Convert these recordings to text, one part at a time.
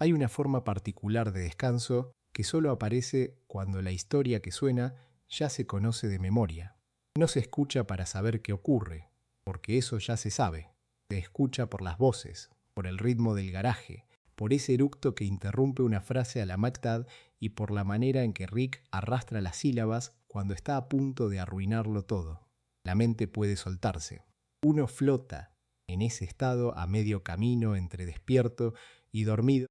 Hay una forma particular de descanso que solo aparece cuando la historia que suena ya se conoce de memoria. No se escucha para saber qué ocurre, porque eso ya se sabe. Se escucha por las voces, por el ritmo del garaje, por ese eructo que interrumpe una frase a la mitad y por la manera en que Rick arrastra las sílabas cuando está a punto de arruinarlo todo. La mente puede soltarse. Uno flota en ese estado a medio camino entre despierto y dormido,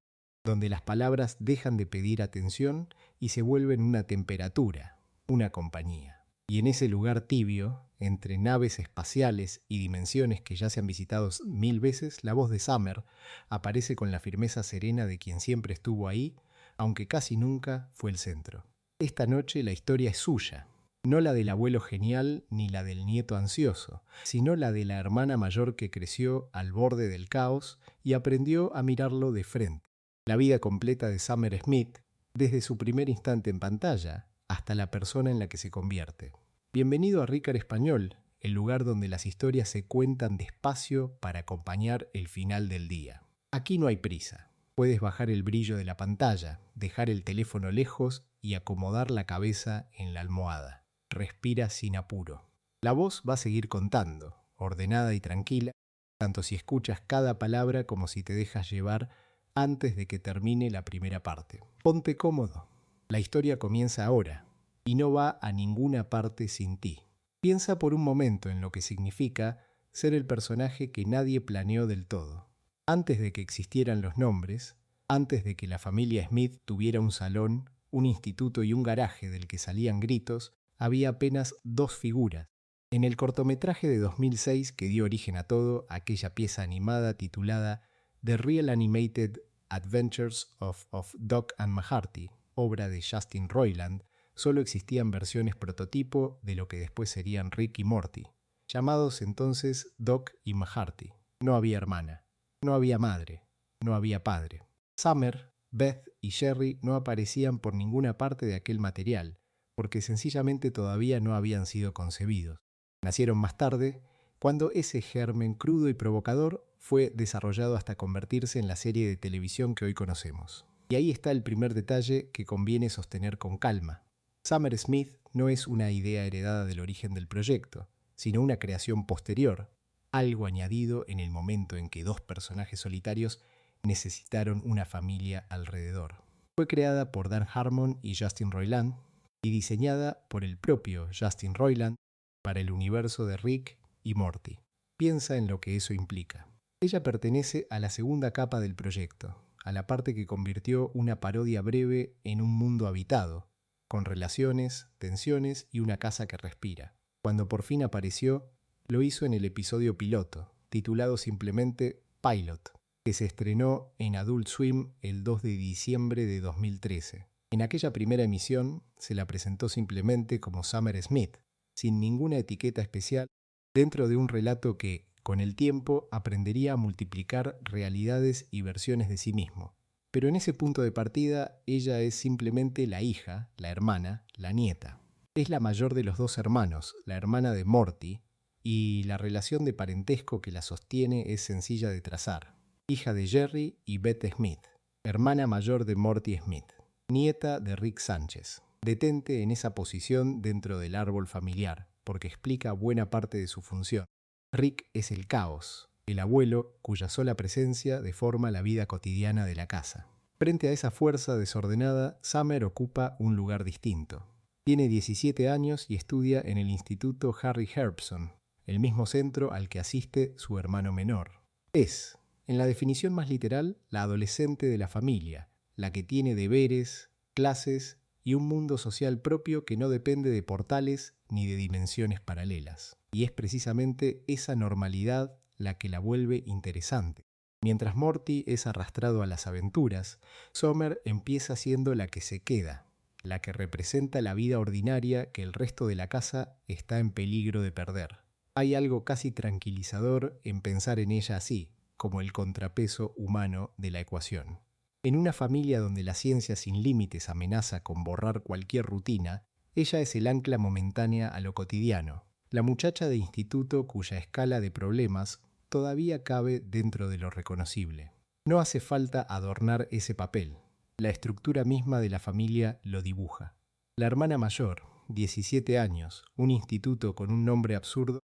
donde las palabras dejan de pedir atención y se vuelven una temperatura, una compañía. Y en ese lugar tibio, entre naves espaciales y dimensiones que ya se han visitado 1000 veces, la voz de Summer aparece con la firmeza serena de quien siempre estuvo ahí, aunque casi nunca fue el centro. Esta noche la historia es suya, no la del abuelo genial ni la del nieto ansioso, sino la de la hermana mayor que creció al borde del caos y aprendió a mirarlo de frente. La vida completa de Summer Smith, desde su primer instante en pantalla hasta la persona en la que se convierte. Bienvenido a Rickard Español, el lugar donde las historias se cuentan despacio para acompañar el final del día. Aquí no hay prisa. Puedes bajar el brillo de la pantalla, dejar el teléfono lejos y acomodar la cabeza en la almohada. Respira sin apuro. La voz va a seguir contando, ordenada y tranquila, tanto si escuchas cada palabra como si te dejas llevar antes de que termine la primera parte. Ponte cómodo. La historia comienza ahora y no va a ninguna parte sin ti. Piensa por un momento en lo que significa ser el personaje que nadie planeó del todo. Antes de que existieran los nombres, antes de que la familia Smith tuviera un salón, un instituto y un garaje del que salían gritos, había apenas dos figuras. En el cortometraje de 2006 que dio origen a todo, aquella pieza animada titulada The Real Animated Adventures of Doc and Maharty, obra de Justin Roiland, solo existían versiones prototipo de lo que después serían Rick y Morty, llamados entonces Doc y Maharty. No había hermana, no había madre, no había padre. Summer, Beth y Jerry no aparecían por ninguna parte de aquel material, porque sencillamente todavía no habían sido concebidos. Nacieron más tarde, cuando ese germen crudo y provocador fue desarrollado hasta convertirse en la serie de televisión que hoy conocemos. Y ahí está el primer detalle que conviene sostener con calma. Summer Smith no es una idea heredada del origen del proyecto, sino una creación posterior, algo añadido en el momento en que dos personajes solitarios necesitaron una familia alrededor. Fue creada por Dan Harmon y Justin Roiland y diseñada por el propio Justin Roiland para el universo de Rick y Morty. Piensa en lo que eso implica. Ella pertenece a la segunda capa del proyecto, a la parte que convirtió una parodia breve en un mundo habitado, con relaciones, tensiones y una casa que respira. Cuando por fin apareció, lo hizo en el episodio piloto, titulado simplemente Pilot, que se estrenó en Adult Swim el 2 de diciembre de 2013. En aquella primera emisión se la presentó simplemente como Summer Smith, sin ninguna etiqueta especial, dentro de un relato que, con el tiempo, aprendería a multiplicar realidades y versiones de sí mismo. Pero en ese punto de partida, ella es simplemente la hija, la hermana, la nieta. Es la mayor de los dos hermanos, la hermana de Morty, y la relación de parentesco que la sostiene es sencilla de trazar. Hija de Jerry y Beth Smith, hermana mayor de Morty Smith, nieta de Rick Sánchez. Detente en esa posición dentro del árbol familiar, porque explica buena parte de su función. Rick es el caos, el abuelo cuya sola presencia deforma la vida cotidiana de la casa. Frente a esa fuerza desordenada, Summer ocupa un lugar distinto. Tiene 17 años y estudia en el Instituto Harry Herbson, el mismo centro al que asiste su hermano menor. Es, en la definición más literal, la adolescente de la familia, la que tiene deberes, clases y un mundo social propio que no depende de portales ni de dimensiones paralelas. Y es precisamente esa normalidad la que la vuelve interesante. Mientras Morty es arrastrado a las aventuras, Summer empieza siendo la que se queda, la que representa la vida ordinaria que el resto de la casa está en peligro de perder. Hay algo casi tranquilizador en pensar en ella así, como el contrapeso humano de la ecuación. En una familia donde la ciencia sin límites amenaza con borrar cualquier rutina, ella es el ancla momentánea a lo cotidiano, la muchacha de instituto cuya escala de problemas todavía cabe dentro de lo reconocible. No hace falta adornar ese papel. La estructura misma de la familia lo dibuja. La hermana mayor, 17 años, un instituto con un nombre absurdo,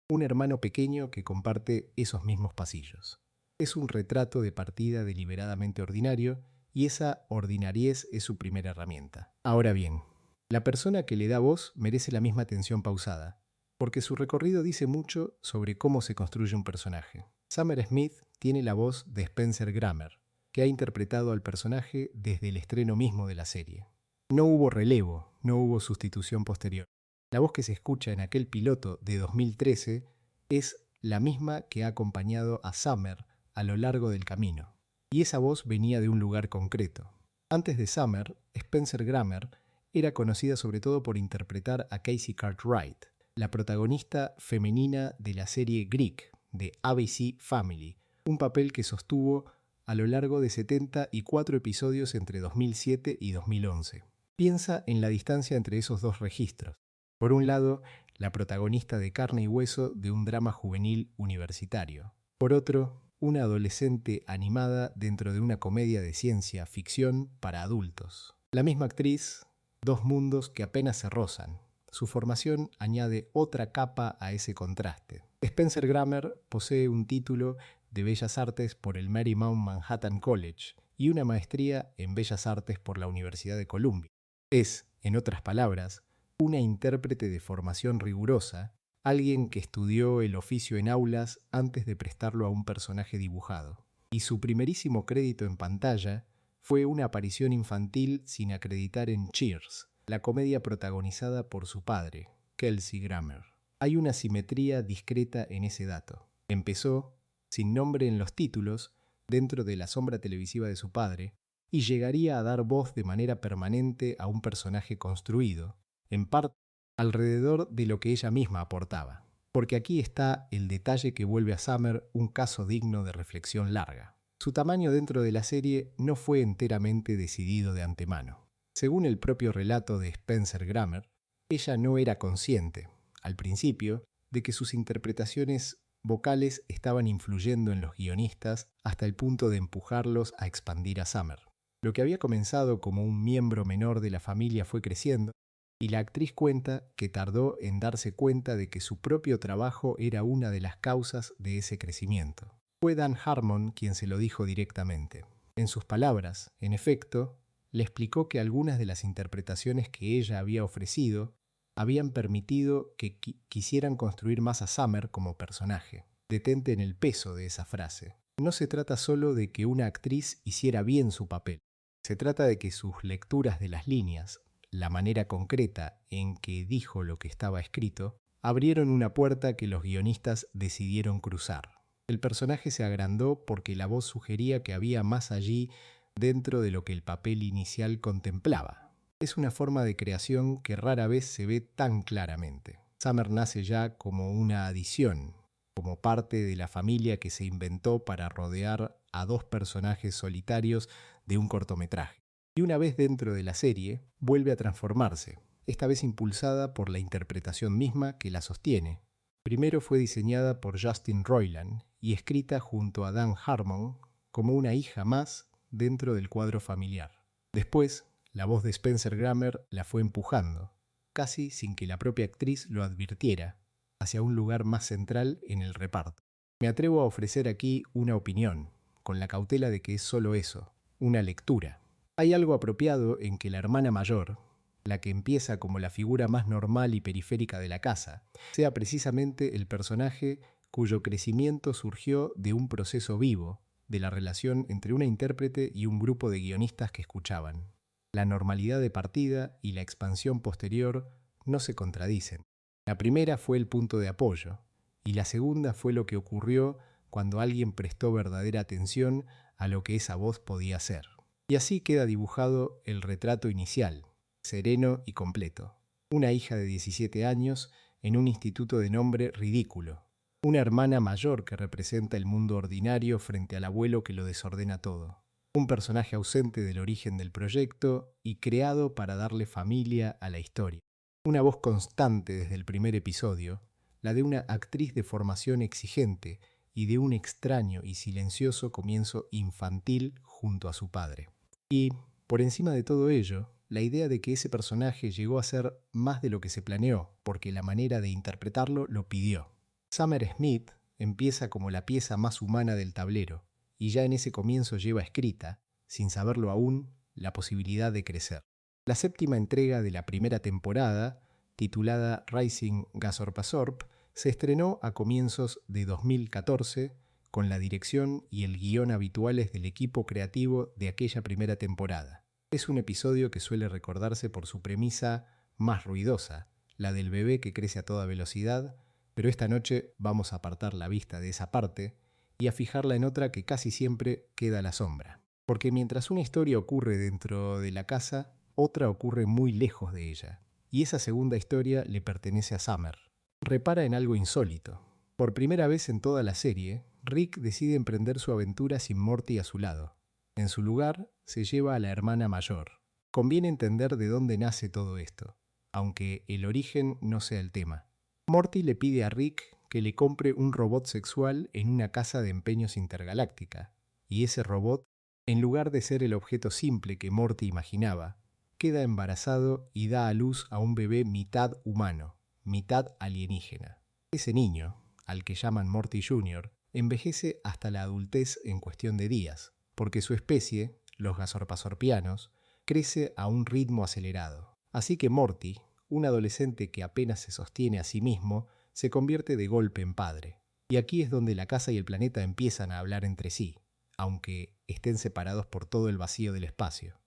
un hermano pequeño que comparte esos mismos pasillos. Es un retrato de partida deliberadamente ordinario y esa ordinariez es su primera herramienta. Ahora bien, la persona que le da voz merece la misma atención pausada, porque su recorrido dice mucho sobre cómo se construye un personaje. Summer Smith tiene la voz de Spencer Grammer, que ha interpretado al personaje desde el estreno mismo de la serie. No hubo relevo, no hubo sustitución posterior. La voz que se escucha en aquel piloto de 2013 es la misma que ha acompañado a Summer a lo largo del camino. Y esa voz venía de un lugar concreto. Antes de Summer, Spencer Grammer era conocida sobre todo por interpretar a Casey Cartwright, la protagonista femenina de la serie Greek de ABC Family, un papel que sostuvo a lo largo de 74 episodios entre 2007 y 2011. Piensa en la distancia entre esos dos registros. Por un lado, la protagonista de carne y hueso de un drama juvenil universitario. Por otro, una adolescente animada dentro de una comedia de ciencia ficción para adultos. La misma actriz, dos mundos que apenas se rozan. Su formación añade otra capa a ese contraste. Spencer Grammer posee un título de Bellas Artes por el Marymount Manhattan College y una maestría en Bellas Artes por la Universidad de Columbia. Es, en otras palabras, una intérprete de formación rigurosa, alguien que estudió el oficio en aulas antes de prestarlo a un personaje dibujado. Y su primerísimo crédito en pantalla fue una aparición infantil sin acreditar en Cheers, la comedia protagonizada por su padre, Kelsey Grammer. Hay una simetría discreta en ese dato. Empezó, sin nombre en los títulos, dentro de la sombra televisiva de su padre, y llegaría a dar voz de manera permanente a un personaje construido, en parte alrededor de lo que ella misma aportaba. Porque aquí está el detalle que vuelve a Summer un caso digno de reflexión larga. Su tamaño dentro de la serie no fue enteramente decidido de antemano. Según el propio relato de Spencer Grammer, ella no era consciente, al principio, de que sus interpretaciones vocales estaban influyendo en los guionistas hasta el punto de empujarlos a expandir a Summer. Lo que había comenzado como un miembro menor de la familia fue creciendo, y la actriz cuenta que tardó en darse cuenta de que su propio trabajo era una de las causas de ese crecimiento. Fue Dan Harmon quien se lo dijo directamente. En sus palabras, en efecto, le explicó que algunas de las interpretaciones que ella había ofrecido habían permitido que quisieran construir más a Summer como personaje. Detente en el peso de esa frase. No se trata solo de que una actriz hiciera bien su papel. Se trata de que sus lecturas de las líneas, la manera concreta en que dijo lo que estaba escrito, abrieron una puerta que los guionistas decidieron cruzar. El personaje se agrandó porque la voz sugería que había más allí dentro de lo que el papel inicial contemplaba. Es una forma de creación que rara vez se ve tan claramente. Summer nace ya como una adición, como parte de la familia que se inventó para rodear a dos personajes solitarios de un cortometraje. Y una vez dentro de la serie, vuelve a transformarse, esta vez impulsada por la interpretación misma que la sostiene. Primero fue diseñada por Justin Roiland y escrita junto a Dan Harmon como una hija más dentro del cuadro familiar. Después, la voz de Spencer Grammer la fue empujando, casi sin que la propia actriz lo advirtiera, hacia un lugar más central en el reparto. Me atrevo a ofrecer aquí una opinión, con la cautela de que es solo eso, una lectura. Hay algo apropiado en que la hermana mayor, la que empieza como la figura más normal y periférica de la casa, sea precisamente el personaje cuyo crecimiento surgió de un proceso vivo, de la relación entre una intérprete y un grupo de guionistas que escuchaban. La normalidad de partida y la expansión posterior no se contradicen. La primera fue el punto de apoyo, y la segunda fue lo que ocurrió cuando alguien prestó verdadera atención a lo que esa voz podía hacer. Y así queda dibujado el retrato inicial, sereno y completo. Una hija de 17 años en un instituto de nombre ridículo. Una hermana mayor que representa el mundo ordinario frente al abuelo que lo desordena todo. Un personaje ausente del origen del proyecto y creado para darle familia a la historia. Una voz constante desde el primer episodio, la de una actriz de formación exigente y de un extraño y silencioso comienzo infantil junto a su padre. Y, por encima de todo ello, la idea de que ese personaje llegó a ser más de lo que se planeó, porque la manera de interpretarlo lo pidió. Summer Smith empieza como la pieza más humana del tablero, y ya en ese comienzo lleva escrita, sin saberlo aún, la posibilidad de crecer. La séptima entrega de la primera temporada, titulada Rising Gazorpa-Zorp, se estrenó a comienzos de 2014 con la dirección y el guión habituales del equipo creativo de aquella primera temporada. Es un episodio que suele recordarse por su premisa más ruidosa, la del bebé que crece a toda velocidad, pero esta noche vamos a apartar la vista de esa parte y a fijarla en otra que casi siempre queda a la sombra. Porque mientras una historia ocurre dentro de la casa, otra ocurre muy lejos de ella, y esa segunda historia le pertenece a Summer. Repara en algo insólito. Por primera vez en toda la serie, Rick decide emprender su aventura sin Morty a su lado. En su lugar, se lleva a la hermana mayor. Conviene entender de dónde nace todo esto, aunque el origen no sea el tema. Morty le pide a Rick que le compre un robot sexual en una casa de empeños intergaláctica, y ese robot, en lugar de ser el objeto simple que Morty imaginaba, queda embarazado y da a luz a un bebé mitad humano, mitad alienígena. Ese niño, al que llaman Morty Jr., envejece hasta la adultez en cuestión de días, porque su especie, los gazorpasorpianos, crece a un ritmo acelerado. Así que Morty, un adolescente que apenas se sostiene a sí mismo, se convierte de golpe en padre. Y aquí es donde la casa y el planeta empiezan a hablar entre sí, aunque estén separados por todo el vacío del espacio.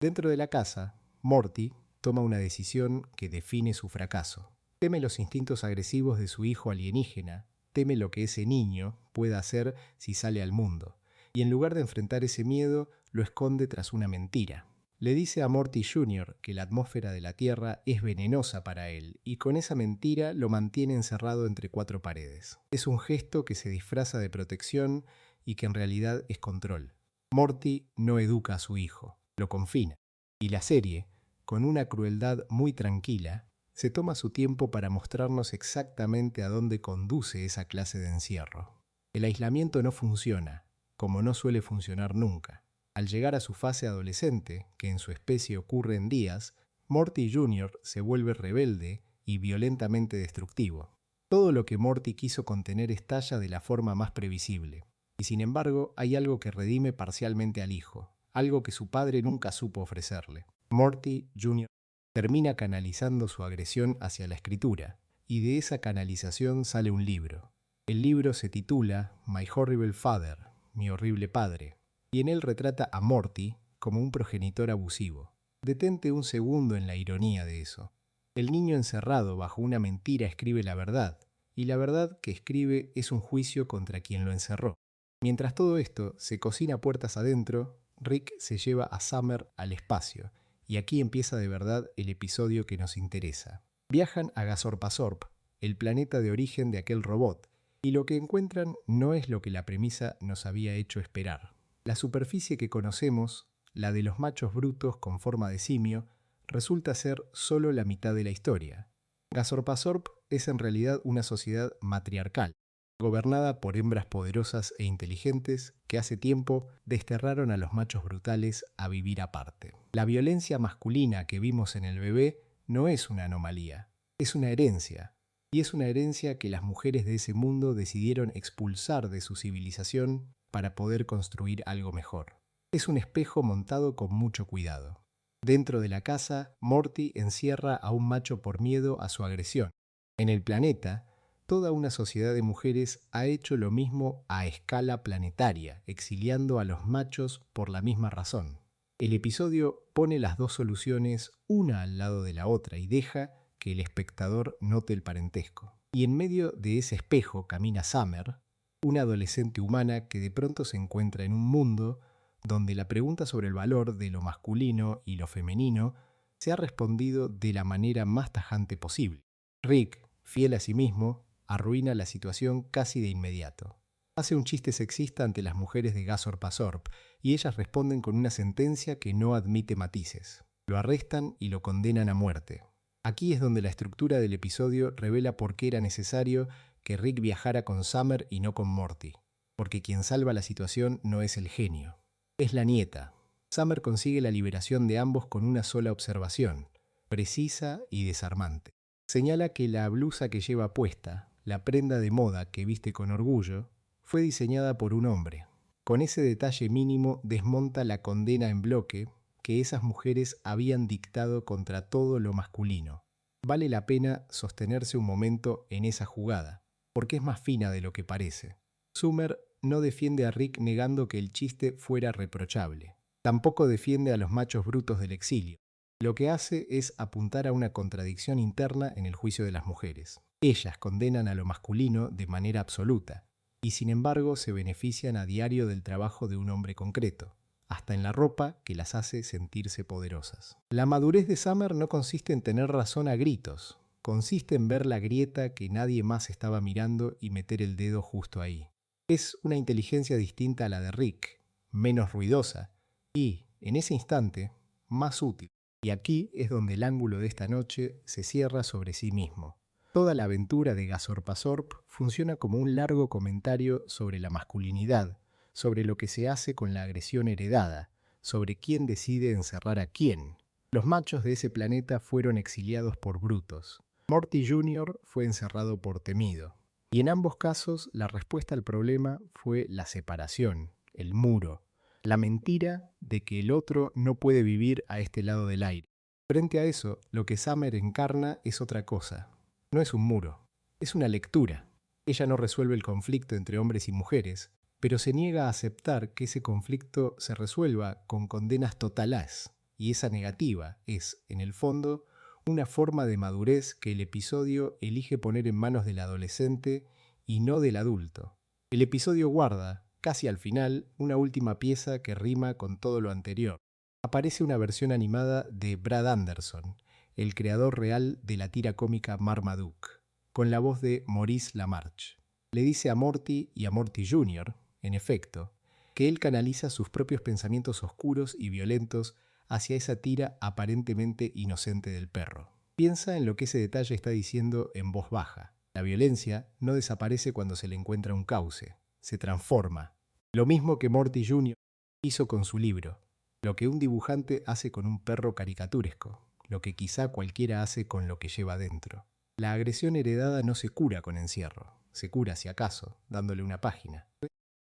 Dentro de la casa, Morty toma una decisión que define su fracaso. Teme los instintos agresivos de su hijo alienígena, teme lo que ese niño pueda hacer si sale al mundo, y en lugar de enfrentar ese miedo, lo esconde tras una mentira. Le dice a Morty Jr. que la atmósfera de la Tierra es venenosa para él, y con esa mentira lo mantiene encerrado entre cuatro paredes. Es un gesto que se disfraza de protección y que en realidad es control. Morty no educa a su hijo, lo confina. Y la serie, con una crueldad muy tranquila, se toma su tiempo para mostrarnos exactamente a dónde conduce esa clase de encierro. El aislamiento no funciona, como no suele funcionar nunca. Al llegar a su fase adolescente, que en su especie ocurre en días, Morty Jr. se vuelve rebelde y violentamente destructivo. Todo lo que Morty quiso contener estalla de la forma más previsible. Y sin embargo, hay algo que redime parcialmente al hijo, algo que su padre nunca supo ofrecerle. Morty Jr. termina canalizando su agresión hacia la escritura, y de esa canalización sale un libro. El libro se titula My Horrible Father, Mi horrible padre, y en él retrata a Morty como un progenitor abusivo. Detente un segundo en la ironía de eso. El niño encerrado bajo una mentira escribe la verdad, y la verdad que escribe es un juicio contra quien lo encerró. Mientras todo esto se cocina puertas adentro, Rick se lleva a Summer al espacio, y aquí empieza de verdad el episodio que nos interesa. Viajan a Gazorpa-Zorp, el planeta de origen de aquel robot, y lo que encuentran no es lo que la premisa nos había hecho esperar. La superficie que conocemos, la de los machos brutos con forma de simio, resulta ser solo la mitad de la historia. Gazorpa-Zorp es en realidad una sociedad matriarcal, gobernada por hembras poderosas e inteligentes que hace tiempo desterraron a los machos brutales a vivir aparte. La violencia masculina que vimos en el bebé no es una anomalía, es una herencia. Y es una herencia que las mujeres de ese mundo decidieron expulsar de su civilización para poder construir algo mejor. Es un espejo montado con mucho cuidado. Dentro de la casa, Morty encierra a un macho por miedo a su agresión. En el planeta, toda una sociedad de mujeres ha hecho lo mismo a escala planetaria, exiliando a los machos por la misma razón. El episodio pone las dos soluciones una al lado de la otra y deja que el espectador note el parentesco. Y en medio de ese espejo camina Summer, una adolescente humana que de pronto se encuentra en un mundo donde la pregunta sobre el valor de lo masculino y lo femenino se ha respondido de la manera más tajante posible. Rick, fiel a sí mismo, arruina la situación casi de inmediato. Hace un chiste sexista ante las mujeres de Gazorpa-Zorp y ellas responden con una sentencia que no admite matices. Lo arrestan y lo condenan a muerte. Aquí es donde la estructura del episodio revela por qué era necesario que Rick viajara con Summer y no con Morty, porque quien salva la situación no es el genio, es la nieta. Summer consigue la liberación de ambos con una sola observación, precisa y desarmante. Señala que la blusa que lleva puesta, la prenda de moda que viste con orgullo, fue diseñada por un hombre. Con ese detalle mínimo desmonta la condena en bloque que esas mujeres habían dictado contra todo lo masculino. Vale la pena sostenerse un momento en esa jugada, porque es más fina de lo que parece. Summer no defiende a Rick negando que el chiste fuera reprochable. Tampoco defiende a los machos brutos del exilio. Lo que hace es apuntar a una contradicción interna en el juicio de las mujeres. Ellas condenan a lo masculino de manera absoluta, y sin embargo se benefician a diario del trabajo de un hombre concreto, hasta en la ropa que las hace sentirse poderosas. La madurez de Summer no consiste en tener razón a gritos, consiste en ver la grieta que nadie más estaba mirando y meter el dedo justo ahí. Es una inteligencia distinta a la de Rick, menos ruidosa y, en ese instante, más útil. Y aquí es donde el ángulo de esta noche se cierra sobre sí mismo. Toda la aventura de Gazorpazorp funciona como un largo comentario sobre la masculinidad, sobre lo que se hace con la agresión heredada, sobre quién decide encerrar a quién. Los machos de ese planeta fueron exiliados por brutos. Morty Jr. fue encerrado por temido. Y en ambos casos la respuesta al problema fue la separación, el muro, la mentira de que el otro no puede vivir a este lado del aire. Frente a eso, lo que Summer encarna es otra cosa. No es un muro, es una lectura. Ella no resuelve el conflicto entre hombres y mujeres, pero se niega a aceptar que ese conflicto se resuelva con condenas totales, y esa negativa es, en el fondo, una forma de madurez que el episodio elige poner en manos del adolescente y no del adulto. El episodio guarda, casi al final, una última pieza que rima con todo lo anterior. Aparece una versión animada de Brad Anderson, el creador real de la tira cómica Marmaduke, con la voz de Maurice LaMarche. Le dice a Morty y a Morty Jr., en efecto, que él canaliza sus propios pensamientos oscuros y violentos hacia esa tira aparentemente inocente del perro. Piensa en lo que ese detalle está diciendo en voz baja. La violencia no desaparece cuando se le encuentra un cauce, se transforma. Lo mismo que Morty Jr. hizo con su libro, lo que un dibujante hace con un perro caricaturesco, lo que quizá cualquiera hace con lo que lleva dentro. La agresión heredada no se cura con encierro, se cura si acaso, dándole una página.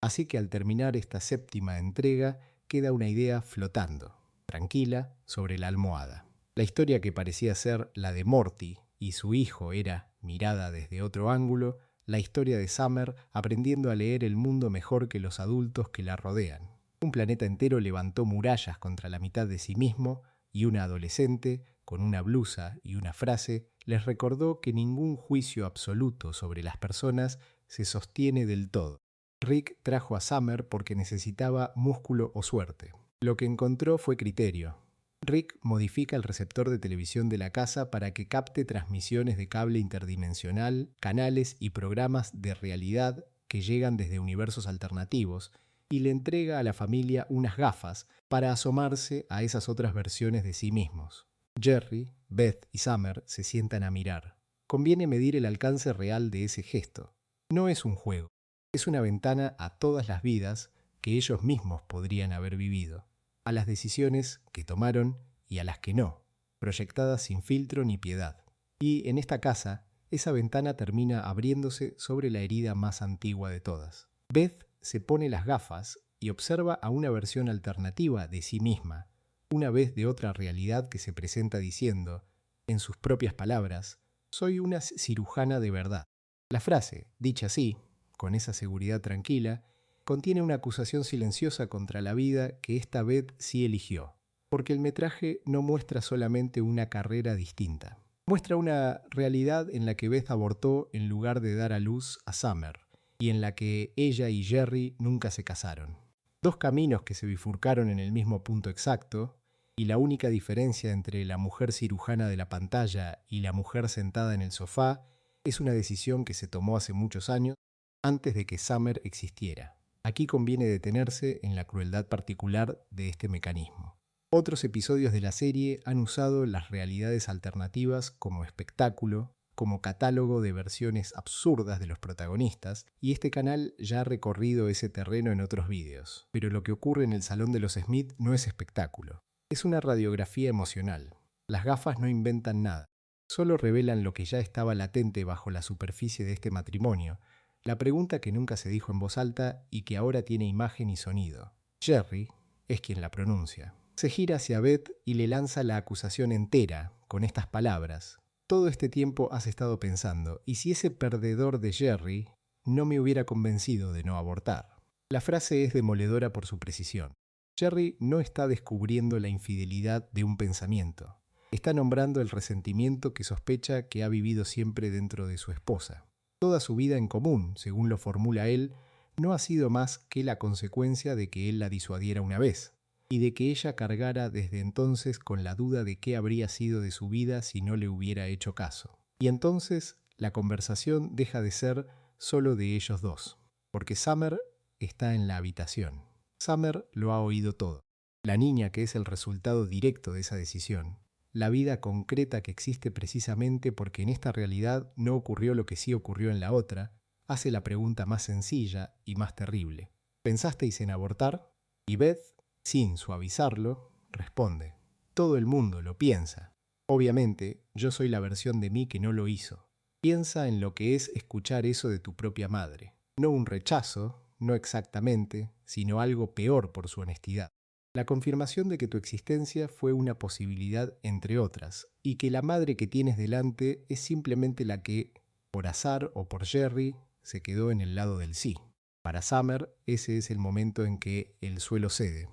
Así que al terminar esta séptima entrega queda una idea flotando, tranquila, sobre la almohada. La historia que parecía ser la de Morty y su hijo era, mirada desde otro ángulo, la historia de Summer aprendiendo a leer el mundo mejor que los adultos que la rodean. Un planeta entero levantó murallas contra la mitad de sí mismo y una adolescente, con una blusa y una frase, les recordó que ningún juicio absoluto sobre las personas se sostiene del todo. Rick trajo a Summer porque necesitaba músculo o suerte. Lo que encontró fue criterio. Rick modifica el receptor de televisión de la casa para que capte transmisiones de cable interdimensional, canales y programas de realidad que llegan desde universos alternativos, y le entrega a la familia unas gafas para asomarse a esas otras versiones de sí mismos. Jerry, Beth y Summer se sientan a mirar. Conviene medir el alcance real de ese gesto. No es un juego, es una ventana a todas las vidas que ellos mismos podrían haber vivido, a las decisiones que tomaron y a las que no, proyectadas sin filtro ni piedad. Y en esta casa, esa ventana termina abriéndose sobre la herida más antigua de todas. Beth se pone las gafas y observa a una versión alternativa de sí misma, una vez de otra realidad que se presenta diciendo, en sus propias palabras, «Soy una cirujana de verdad». La frase, dicha así, con esa seguridad tranquila, contiene una acusación silenciosa contra la vida que esta Beth sí eligió, porque el metraje no muestra solamente una carrera distinta. Muestra una realidad en la que Beth abortó en lugar de dar a luz a Summer, y en la que ella y Jerry nunca se casaron. Dos caminos que se bifurcaron en el mismo punto exacto, y la única diferencia entre la mujer cirujana de la pantalla y la mujer sentada en el sofá es una decisión que se tomó hace muchos años antes de que Summer existiera. Aquí conviene detenerse en la crueldad particular de este mecanismo. Otros episodios de la serie han usado las realidades alternativas como espectáculo, como catálogo de versiones absurdas de los protagonistas, y este canal ya ha recorrido ese terreno en otros vídeos. Pero lo que ocurre en el Salón de los Smith no es espectáculo. Es una radiografía emocional. Las gafas no inventan nada. Solo revelan lo que ya estaba latente bajo la superficie de este matrimonio, la pregunta que nunca se dijo en voz alta y que ahora tiene imagen y sonido. Jerry es quien la pronuncia. Se gira hacia Beth y le lanza la acusación entera, con estas palabras. Todo este tiempo has estado pensando, ¿y si ese perdedor de Jerry no me hubiera convencido de no abortar? La frase es demoledora por su precisión. Jerry no está descubriendo la infidelidad de un pensamiento. Está nombrando el resentimiento que sospecha que ha vivido siempre dentro de su esposa. Toda su vida en común, según lo formula él, no ha sido más que la consecuencia de que él la disuadiera una vez, y de que ella cargara desde entonces con la duda de qué habría sido de su vida si no le hubiera hecho caso. Y entonces la conversación deja de ser solo de ellos dos, porque Summer está en la habitación. Summer lo ha oído todo. La niña que es el resultado directo de esa decisión. La vida concreta que existe precisamente porque en esta realidad no ocurrió lo que sí ocurrió en la otra, hace la pregunta más sencilla y más terrible. ¿Pensasteis en abortar? Y Beth, sin suavizarlo, responde. Todo el mundo lo piensa. Obviamente, yo soy la versión de mí que no lo hizo. Piensa en lo que es escuchar eso de tu propia madre. No un rechazo, no exactamente, sino algo peor por su honestidad. La confirmación de que tu existencia fue una posibilidad entre otras, y que la madre que tienes delante es simplemente la que, por azar o por Jerry, se quedó en el lado del sí. Para Summer, ese es el momento en que el suelo cede.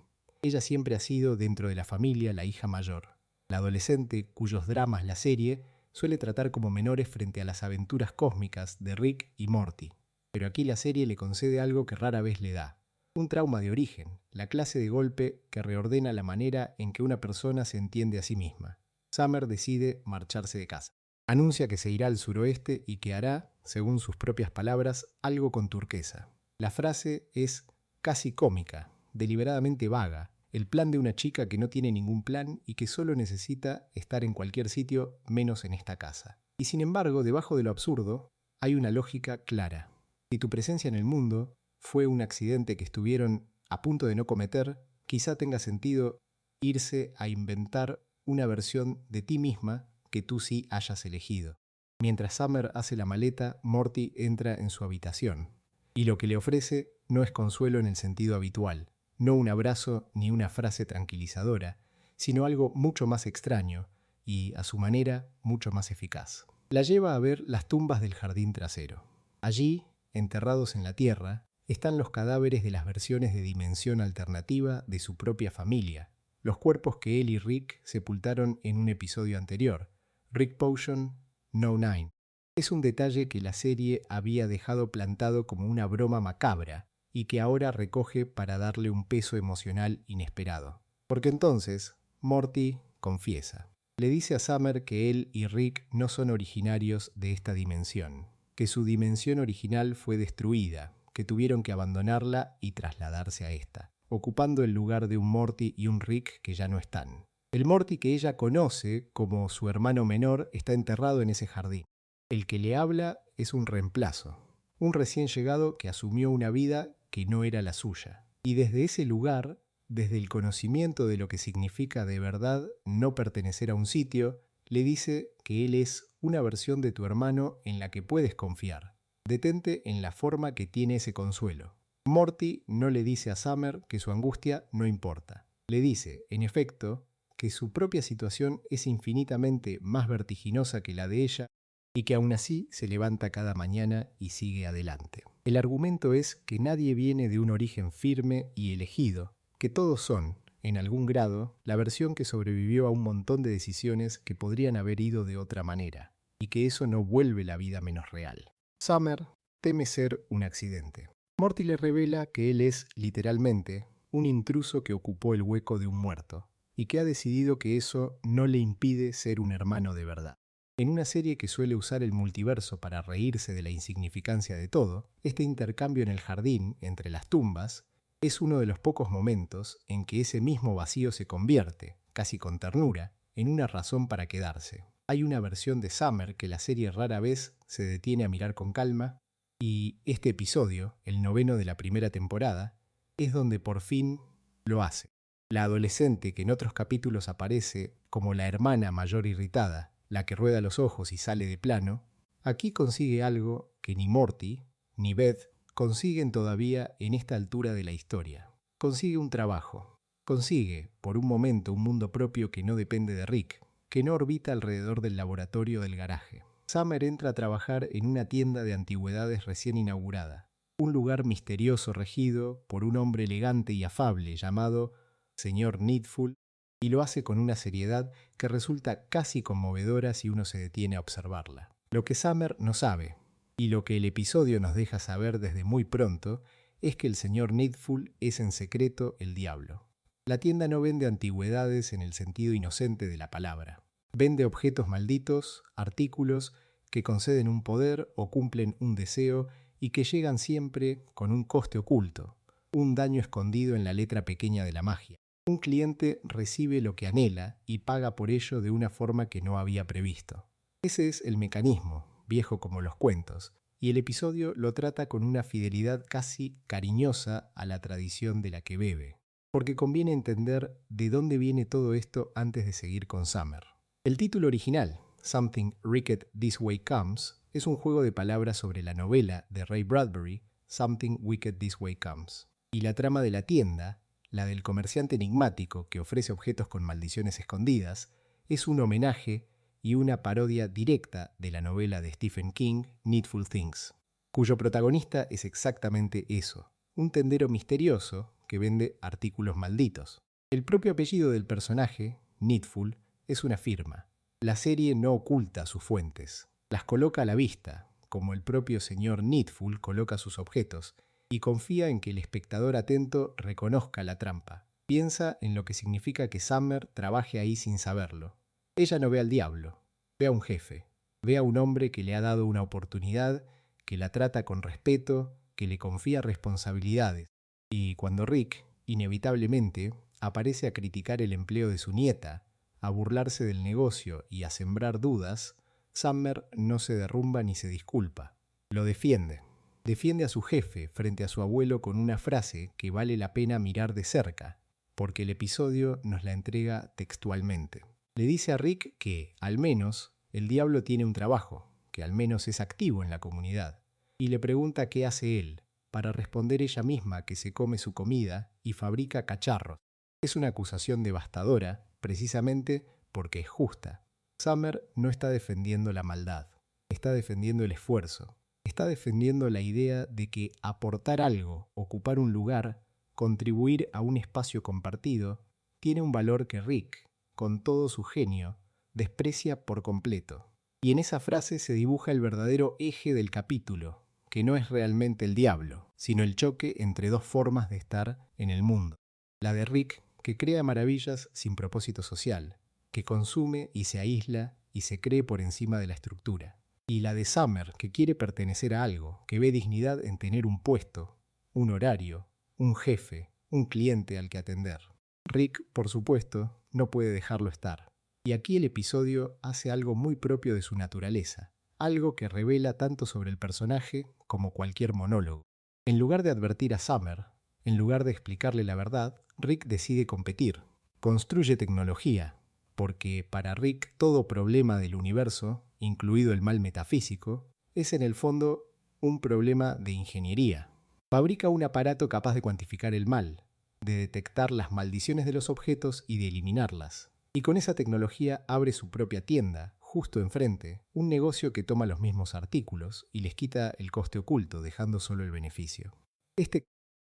Ella siempre ha sido, dentro de la familia, la hija mayor. La adolescente, cuyos dramas la serie suele tratar como menores frente a las aventuras cósmicas de Rick y Morty. Pero aquí la serie le concede algo que rara vez le da. Un trauma de origen, la clase de golpe que reordena la manera en que una persona se entiende a sí misma. Summer decide marcharse de casa. Anuncia que se irá al suroeste y que hará, según sus propias palabras, algo con Turquesa. La frase es casi cómica, deliberadamente vaga, el plan de una chica que no tiene ningún plan y que solo necesita estar en cualquier sitio menos en esta casa. Y sin embargo, debajo de lo absurdo, hay una lógica clara. Si tu presencia en el mundo fue un accidente que estuvieron a punto de no cometer, quizá tenga sentido irse a inventar una versión de ti misma que tú sí hayas elegido. Mientras Summer hace la maleta, Morty entra en su habitación. Y lo que le ofrece no es consuelo en el sentido habitual, no un abrazo ni una frase tranquilizadora, sino algo mucho más extraño y, a su manera, mucho más eficaz. La lleva a ver las tumbas del jardín trasero. Allí, enterrados en la tierra, están los cadáveres de las versiones de dimensión alternativa de su propia familia, los cuerpos que él y Rick sepultaron en un episodio anterior, Rick Potion, No 9. Es un detalle que la serie había dejado plantado como una broma macabra y que ahora recoge para darle un peso emocional inesperado. Porque entonces, Morty confiesa. Le dice a Summer que él y Rick no son originarios de esta dimensión, que su dimensión original fue destruida, que tuvieron que abandonarla y trasladarse a esta, ocupando el lugar de un Morty y un Rick que ya no están. El Morty que ella conoce como su hermano menor está enterrado en ese jardín. El que le habla es un reemplazo, un recién llegado que asumió una vida que no era la suya. Y desde ese lugar, desde el conocimiento de lo que significa de verdad no pertenecer a un sitio, le dice que él es una versión de tu hermano en la que puedes confiar. Detente en la forma que tiene ese consuelo. Morty no le dice a Summer que su angustia no importa. Le dice, en efecto, que su propia situación es infinitamente más vertiginosa que la de ella y que aún así se levanta cada mañana y sigue adelante. El argumento es que nadie viene de un origen firme y elegido, que todos son, en algún grado, la versión que sobrevivió a un montón de decisiones que podrían haber ido de otra manera, y que eso no vuelve la vida menos real. Summer teme ser un accidente. Morty le revela que él es, literalmente, un intruso que ocupó el hueco de un muerto, y que ha decidido que eso no le impide ser un hermano de verdad. En una serie que suele usar el multiverso para reírse de la insignificancia de todo, este intercambio en el jardín, entre las tumbas, es uno de los pocos momentos en que ese mismo vacío se convierte, casi con ternura, en una razón para quedarse. Hay una versión de Summer que la serie rara vez se detiene a mirar con calma, y este episodio, el 9º de la primera temporada, es donde por fin lo hace. La adolescente que en otros capítulos aparece como la hermana mayor irritada, la que rueda los ojos y sale de plano, aquí consigue algo que ni Morty ni Beth consiguen todavía en esta altura de la historia. Consigue un trabajo. Consigue, por un momento, un mundo propio que no depende de Rick, que no orbita alrededor del laboratorio del garaje. Summer entra a trabajar en una tienda de antigüedades recién inaugurada, un lugar misterioso regido por un hombre elegante y afable llamado Señor Needful, y lo hace con una seriedad que resulta casi conmovedora si uno se detiene a observarla. Lo que Summer no sabe, y lo que el episodio nos deja saber desde muy pronto, es que el Señor Needful es en secreto el diablo. La tienda no vende antigüedades en el sentido inocente de la palabra. Vende objetos malditos, artículos que conceden un poder o cumplen un deseo y que llegan siempre con un coste oculto, un daño escondido en la letra pequeña de la magia. Un cliente recibe lo que anhela y paga por ello de una forma que no había previsto. Ese es el mecanismo, viejo como los cuentos, y el episodio lo trata con una fidelidad casi cariñosa a la tradición de la que bebe, porque conviene entender de dónde viene todo esto antes de seguir con Summer. El título original, Something Wicked This Way Comes, es un juego de palabras sobre la novela de Ray Bradbury, Something Wicked This Way Comes, y la trama de la tienda, la del comerciante enigmático que ofrece objetos con maldiciones escondidas, es un homenaje y una parodia directa de la novela de Stephen King, Needful Things, cuyo protagonista es exactamente eso, un tendero misterioso que vende artículos malditos. El propio apellido del personaje, Needful, es una firma. La serie no oculta sus fuentes, las coloca a la vista, como el propio señor Needful coloca sus objetos, y confía en que el espectador atento reconozca la trampa. Piensa en lo que significa que Summer trabaje ahí sin saberlo. Ella no ve al diablo, ve a un jefe, ve a un hombre que le ha dado una oportunidad, que la trata con respeto, que le confía responsabilidades. Y cuando Rick, inevitablemente, aparece a criticar el empleo de su nieta, a burlarse del negocio y a sembrar dudas, Summer no se derrumba ni se disculpa. Lo defiende. Defiende a su jefe frente a su abuelo con una frase que vale la pena mirar de cerca, porque el episodio nos la entrega textualmente. Le dice a Rick que, al menos, el diablo tiene un trabajo, que al menos es activo en la comunidad, y le pregunta qué hace él, para responder ella misma que se come su comida y fabrica cacharros. Es una acusación devastadora, precisamente porque es justa. Summer no está defendiendo la maldad, está defendiendo el esfuerzo, está defendiendo la idea de que aportar algo, ocupar un lugar, contribuir a un espacio compartido, tiene un valor que Rick, con todo su genio, desprecia por completo. Y en esa frase se dibuja el verdadero eje del capítulo, que no es realmente el diablo, sino el choque entre dos formas de estar en el mundo. La de Rick, que crea maravillas sin propósito social, que consume y se aísla y se cree por encima de la estructura. Y la de Summer, que quiere pertenecer a algo, que ve dignidad en tener un puesto, un horario, un jefe, un cliente al que atender. Rick, por supuesto, no puede dejarlo estar. Y aquí el episodio hace algo muy propio de su naturaleza, algo que revela tanto sobre el personaje como cualquier monólogo. En lugar de advertir a Summer, en lugar de explicarle la verdad, Rick decide competir. Construye tecnología, porque para Rick todo problema del universo, incluido el mal metafísico, es en el fondo un problema de ingeniería. Fabrica un aparato capaz de cuantificar el mal, de detectar las maldiciones de los objetos y de eliminarlas. Y con esa tecnología abre su propia tienda, justo enfrente, un negocio que toma los mismos artículos y les quita el coste oculto, dejando solo el beneficio.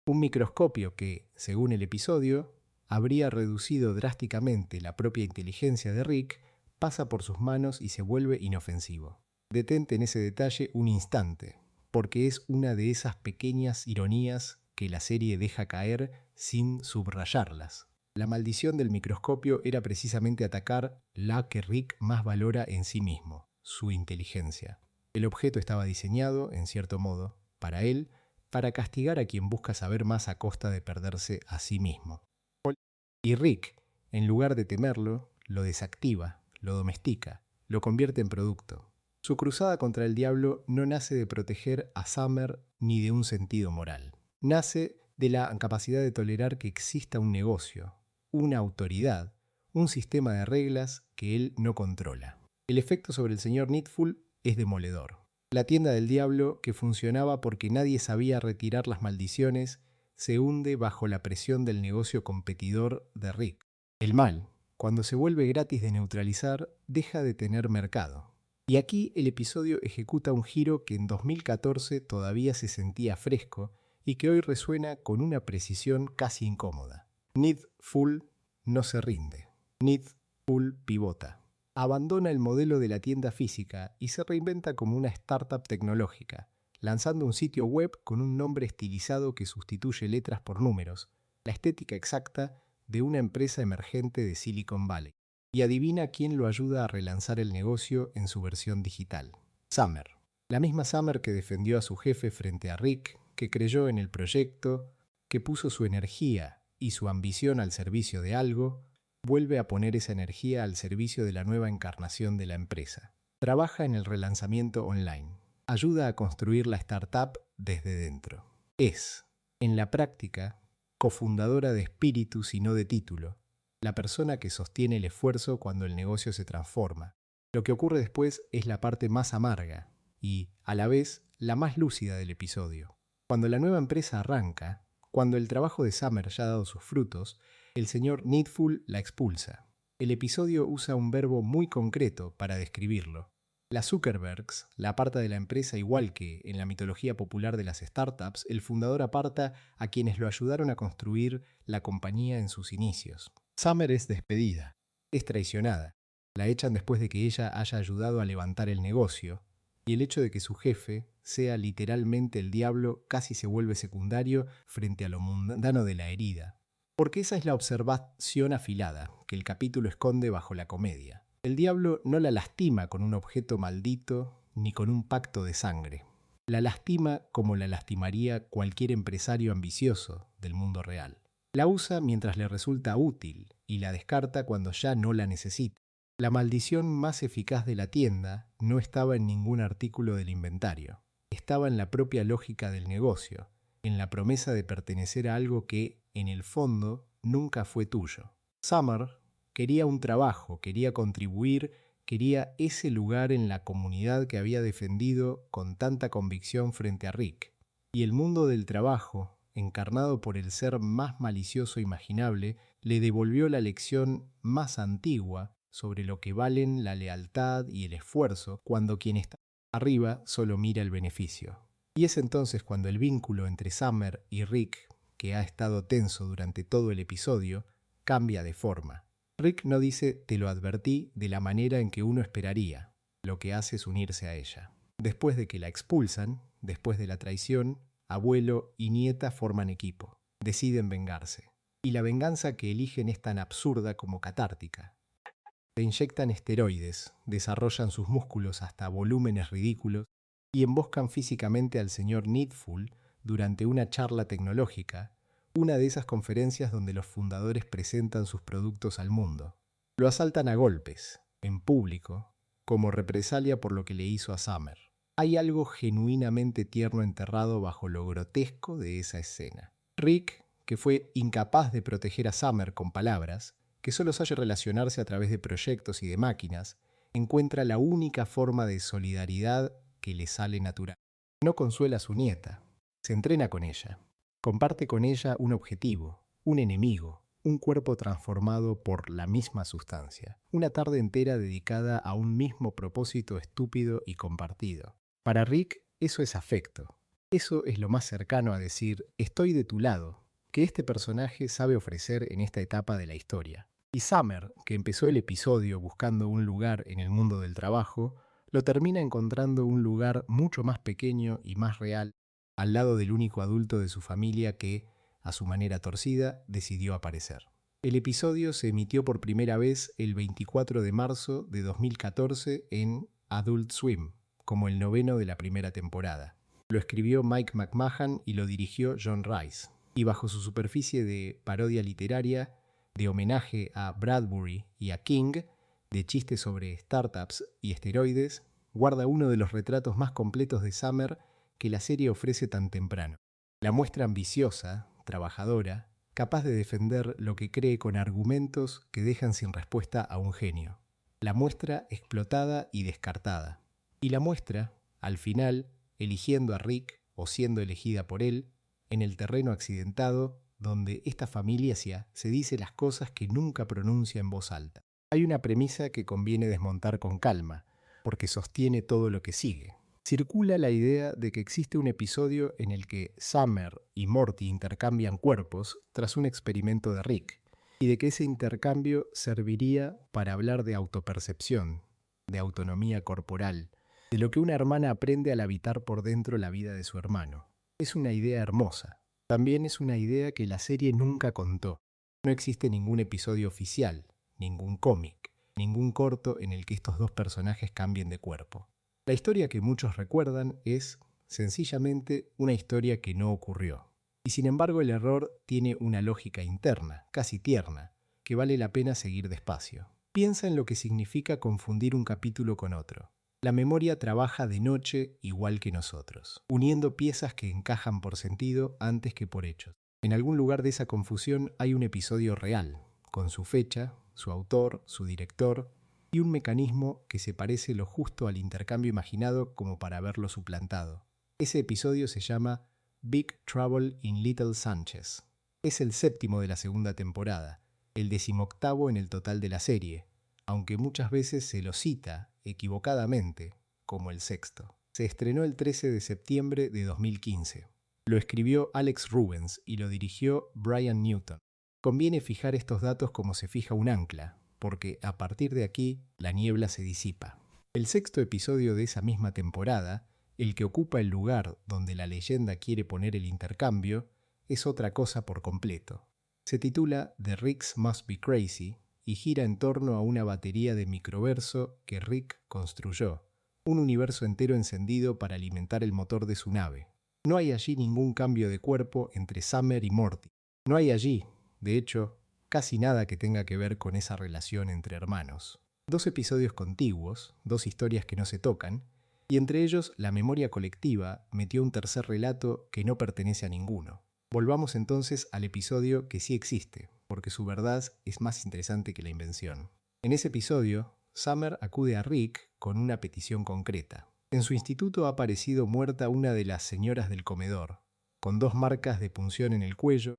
Un microscopio que, según el episodio, habría reducido drásticamente la propia inteligencia de Rick, pasa por sus manos y se vuelve inofensivo. Detente en ese detalle un instante, porque es una de esas pequeñas ironías que la serie deja caer sin subrayarlas. La maldición del microscopio era precisamente atacar la que Rick más valora en sí mismo, su inteligencia. El objeto estaba diseñado, en cierto modo, para él, para castigar a quien busca saber más a costa de perderse a sí mismo. Y Rick, en lugar de temerlo, lo desactiva, lo domestica, lo convierte en producto. Su cruzada contra el diablo no nace de proteger a Summer ni de un sentido moral. Nace de la capacidad de tolerar que exista un negocio, una autoridad, un sistema de reglas que él no controla. El efecto sobre el señor Needful es demoledor. La tienda del diablo, que funcionaba porque nadie sabía retirar las maldiciones, se hunde bajo la presión del negocio competidor de Rick. El mal, cuando se vuelve gratis de neutralizar, deja de tener mercado. Y aquí el episodio ejecuta un giro que en 2014 todavía se sentía fresco y que hoy resuena con una precisión casi incómoda. Needful no se rinde. Needful pivota. Abandona el modelo de la tienda física y se reinventa como una startup tecnológica, lanzando un sitio web con un nombre estilizado que sustituye letras por números, la estética exacta de una empresa emergente de Silicon Valley. Y adivina quién lo ayuda a relanzar el negocio en su versión digital. Summer. La misma Summer que defendió a su jefe frente a Rick, que creyó en el proyecto, que puso su energía y su ambición al servicio de algo, vuelve a poner esa energía al servicio de la nueva encarnación de la empresa. Trabaja en el relanzamiento online. Ayuda a construir la startup desde dentro. Es, en la práctica, cofundadora de espíritus y no de título, la persona que sostiene el esfuerzo cuando el negocio se transforma. Lo que ocurre después es la parte más amarga y, a la vez, la más lúcida del episodio. Cuando la nueva empresa arranca, cuando el trabajo de Summer ya ha dado sus frutos, el señor Needful la expulsa. El episodio usa un verbo muy concreto para describirlo. Las Zuckerbergs la aparta de la empresa igual que, en la mitología popular de las startups, el fundador aparta a quienes lo ayudaron a construir la compañía en sus inicios. Summer es despedida, es traicionada. La echan después de que ella haya ayudado a levantar el negocio, y el hecho de que su jefe sea literalmente el diablo casi se vuelve secundario frente a lo mundano de la herida. Porque esa es la observación afilada que el capítulo esconde bajo la comedia. El diablo no la lastima con un objeto maldito ni con un pacto de sangre. La lastima como la lastimaría cualquier empresario ambicioso del mundo real. La usa mientras le resulta útil y la descarta cuando ya no la necesita. La maldición más eficaz de la tienda no estaba en ningún artículo del inventario. Estaba en la propia lógica del negocio, en la promesa de pertenecer a algo que, en el fondo, nunca fue tuyo. Summer quería un trabajo, quería contribuir, quería ese lugar en la comunidad que había defendido con tanta convicción frente a Rick. Y el mundo del trabajo, encarnado por el ser más malicioso imaginable, le devolvió la lección más antigua sobre lo que valen la lealtad y el esfuerzo cuando quien está arriba solo mira el beneficio. Y es entonces cuando el vínculo entre Summer y Rick, que ha estado tenso durante todo el episodio, cambia de forma. Rick no dice "te lo advertí" de la manera en que uno esperaría. Lo que hace es unirse a ella. Después de que la expulsan, después de la traición, abuelo y nieta forman equipo. Deciden vengarse. Y la venganza que eligen es tan absurda como catártica. Se inyectan esteroides, desarrollan sus músculos hasta volúmenes ridículos y emboscan físicamente al señor Needful durante una charla tecnológica, una de esas conferencias donde los fundadores presentan sus productos al mundo. Lo asaltan a golpes, en público, como represalia por lo que le hizo a Summer. Hay algo genuinamente tierno enterrado bajo lo grotesco de esa escena. Rick, que fue incapaz de proteger a Summer con palabras, que solo sabe relacionarse a través de proyectos y de máquinas, encuentra la única forma de solidaridad que le sale natural. No consuela a su nieta, se entrena con ella, comparte con ella un objetivo, un enemigo, un cuerpo transformado por la misma sustancia, una tarde entera dedicada a un mismo propósito estúpido y compartido. Para Rick, eso es afecto. Eso es lo más cercano a decir "estoy de tu lado", que este personaje sabe ofrecer en esta etapa de la historia. Y Summer, que empezó el episodio buscando un lugar en el mundo del trabajo, lo termina encontrando un lugar mucho más pequeño y más real, al lado del único adulto de su familia que, a su manera torcida, decidió aparecer. El episodio se emitió por primera vez el 24 de marzo de 2014 en Adult Swim, como el noveno de la primera temporada. Lo escribió Mike McMahon y lo dirigió John Rice. Y bajo su superficie de parodia literaria, de homenaje a Bradbury y a King, de chistes sobre startups y esteroides, guarda uno de los retratos más completos de Summer que la serie ofrece tan temprano. La muestra ambiciosa, trabajadora, capaz de defender lo que cree con argumentos que dejan sin respuesta a un genio. La muestra explotada y descartada. Y la muestra, al final, eligiendo a Rick o siendo elegida por él, en el terreno accidentado donde esta familia se dice las cosas que nunca pronuncia en voz alta. Hay una premisa que conviene desmontar con calma, porque sostiene todo lo que sigue. Circula la idea de que existe un episodio en el que Summer y Morty intercambian cuerpos tras un experimento de Rick, y de que ese intercambio serviría para hablar de autopercepción, de autonomía corporal, de lo que una hermana aprende al habitar por dentro la vida de su hermano. Es una idea hermosa. También es una idea que la serie nunca contó. No existe ningún episodio oficial, ningún cómic, ningún corto en el que estos dos personajes cambien de cuerpo. La historia que muchos recuerdan es, sencillamente, una historia que no ocurrió. Y sin embargo el error tiene una lógica interna, casi tierna, que vale la pena seguir despacio. Piensa en lo que significa confundir un capítulo con otro. La memoria trabaja de noche igual que nosotros, uniendo piezas que encajan por sentido antes que por hechos. En algún lugar de esa confusión hay un episodio real, con su fecha, su autor, su director, y un mecanismo que se parece lo justo al intercambio imaginado como para haberlo suplantado. Ese episodio se llama Big Trouble in Little Sánchez. Es el 7º de la segunda temporada, el 18º en el total de la serie, aunque muchas veces se lo cita, equivocadamente, como el 6º. Se estrenó el 13 de septiembre de 2015. Lo escribió Alex Rubens y lo dirigió Brian Newton. Conviene fijar estos datos como se fija un ancla, porque a partir de aquí la niebla se disipa. El 6º episodio de esa misma temporada, el que ocupa el lugar donde la leyenda quiere poner el intercambio, es otra cosa por completo. Se titula The Ricks Must Be Crazy y gira en torno a una batería de microverso que Rick construyó, un universo entero encendido para alimentar el motor de su nave. No hay allí ningún cambio de cuerpo entre Summer y Morty. No hay allí, de hecho, casi nada que tenga que ver con esa relación entre hermanos. 2 episodios contiguos, 2 historias que no se tocan, y entre ellos la memoria colectiva metió un tercer relato que no pertenece a ninguno. Volvamos entonces al episodio que sí existe, porque su verdad es más interesante que la invención. En ese episodio, Summer acude a Rick con una petición concreta. En su instituto ha aparecido muerta una de las señoras del comedor, con 2 marcas de punción en el cuello,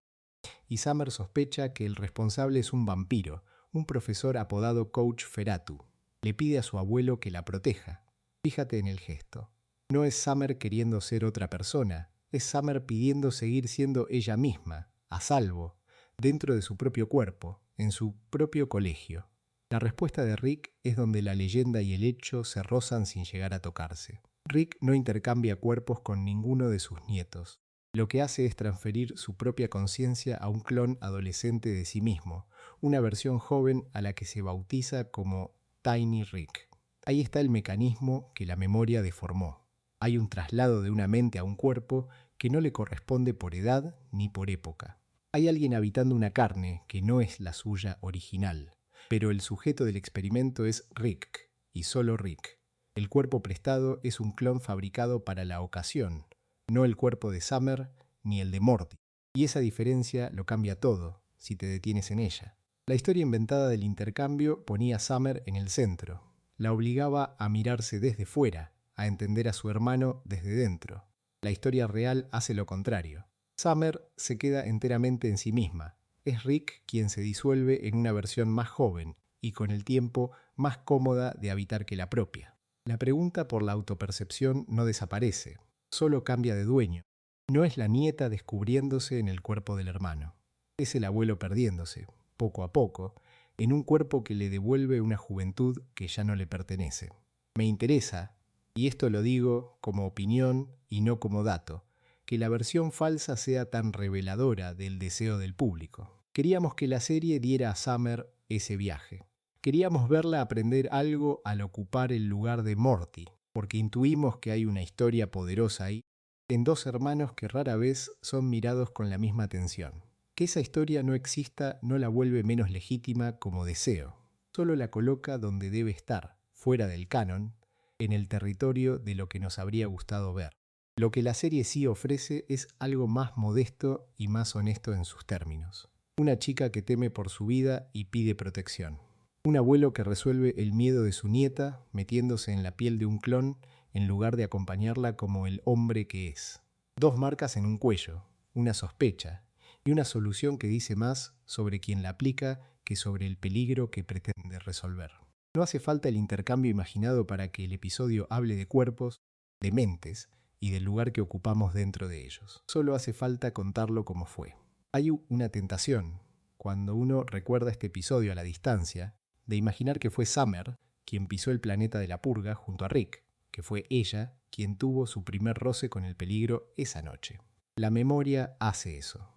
y Summer sospecha que el responsable es un vampiro, un profesor apodado Coach Feratu. Le pide a su abuelo que la proteja. Fíjate en el gesto. No es Summer queriendo ser otra persona, es Summer pidiendo seguir siendo ella misma, a salvo, dentro de su propio cuerpo, en su propio colegio. La respuesta de Rick es donde la leyenda y el hecho se rozan sin llegar a tocarse. Rick no intercambia cuerpos con ninguno de sus nietos. Lo que hace es transferir su propia conciencia a un clon adolescente de sí mismo, una versión joven a la que se bautiza como Tiny Rick. Ahí está el mecanismo que la memoria deformó. Hay un traslado de una mente a un cuerpo que no le corresponde por edad ni por época. Hay alguien habitando una carne que no es la suya original, pero el sujeto del experimento es Rick, y solo Rick. El cuerpo prestado es un clon fabricado para la ocasión, no el cuerpo de Summer ni el de Morty. Y esa diferencia lo cambia todo, si te detienes en ella. La historia inventada del intercambio ponía a Summer en el centro. La obligaba a mirarse desde fuera, a entender a su hermano desde dentro. La historia real hace lo contrario. Summer se queda enteramente en sí misma. Es Rick quien se disuelve en una versión más joven y con el tiempo más cómoda de habitar que la propia. La pregunta por la autopercepción no desaparece, solo cambia de dueño. No es la nieta descubriéndose en el cuerpo del hermano. Es el abuelo perdiéndose, poco a poco, en un cuerpo que le devuelve una juventud que ya no le pertenece. Me interesa, y esto lo digo como opinión y no como dato, que la versión falsa sea tan reveladora del deseo del público. Queríamos que la serie diera a Summer ese viaje. Queríamos verla aprender algo al ocupar el lugar de Morty, porque intuimos que hay una historia poderosa ahí, en 2 hermanos que rara vez son mirados con la misma atención. Que esa historia no exista no la vuelve menos legítima como deseo. Solo la coloca donde debe estar, fuera del canon, en el territorio de lo que nos habría gustado ver. Lo que la serie sí ofrece es algo más modesto y más honesto en sus términos. Una chica que teme por su vida y pide protección. Un abuelo que resuelve el miedo de su nieta metiéndose en la piel de un clon en lugar de acompañarla como el hombre que es. Dos marcas en un cuello, una sospecha y una solución que dice más sobre quien la aplica que sobre el peligro que pretende resolver. No hace falta el intercambio imaginado para que el episodio hable de cuerpos, de mentes y del lugar que ocupamos dentro de ellos. Solo hace falta contarlo como fue. Hay una tentación, cuando uno recuerda este episodio a la distancia, de imaginar que fue Summer quien pisó el planeta de la purga junto a Rick, que fue ella quien tuvo su primer roce con el peligro esa noche. La memoria hace eso.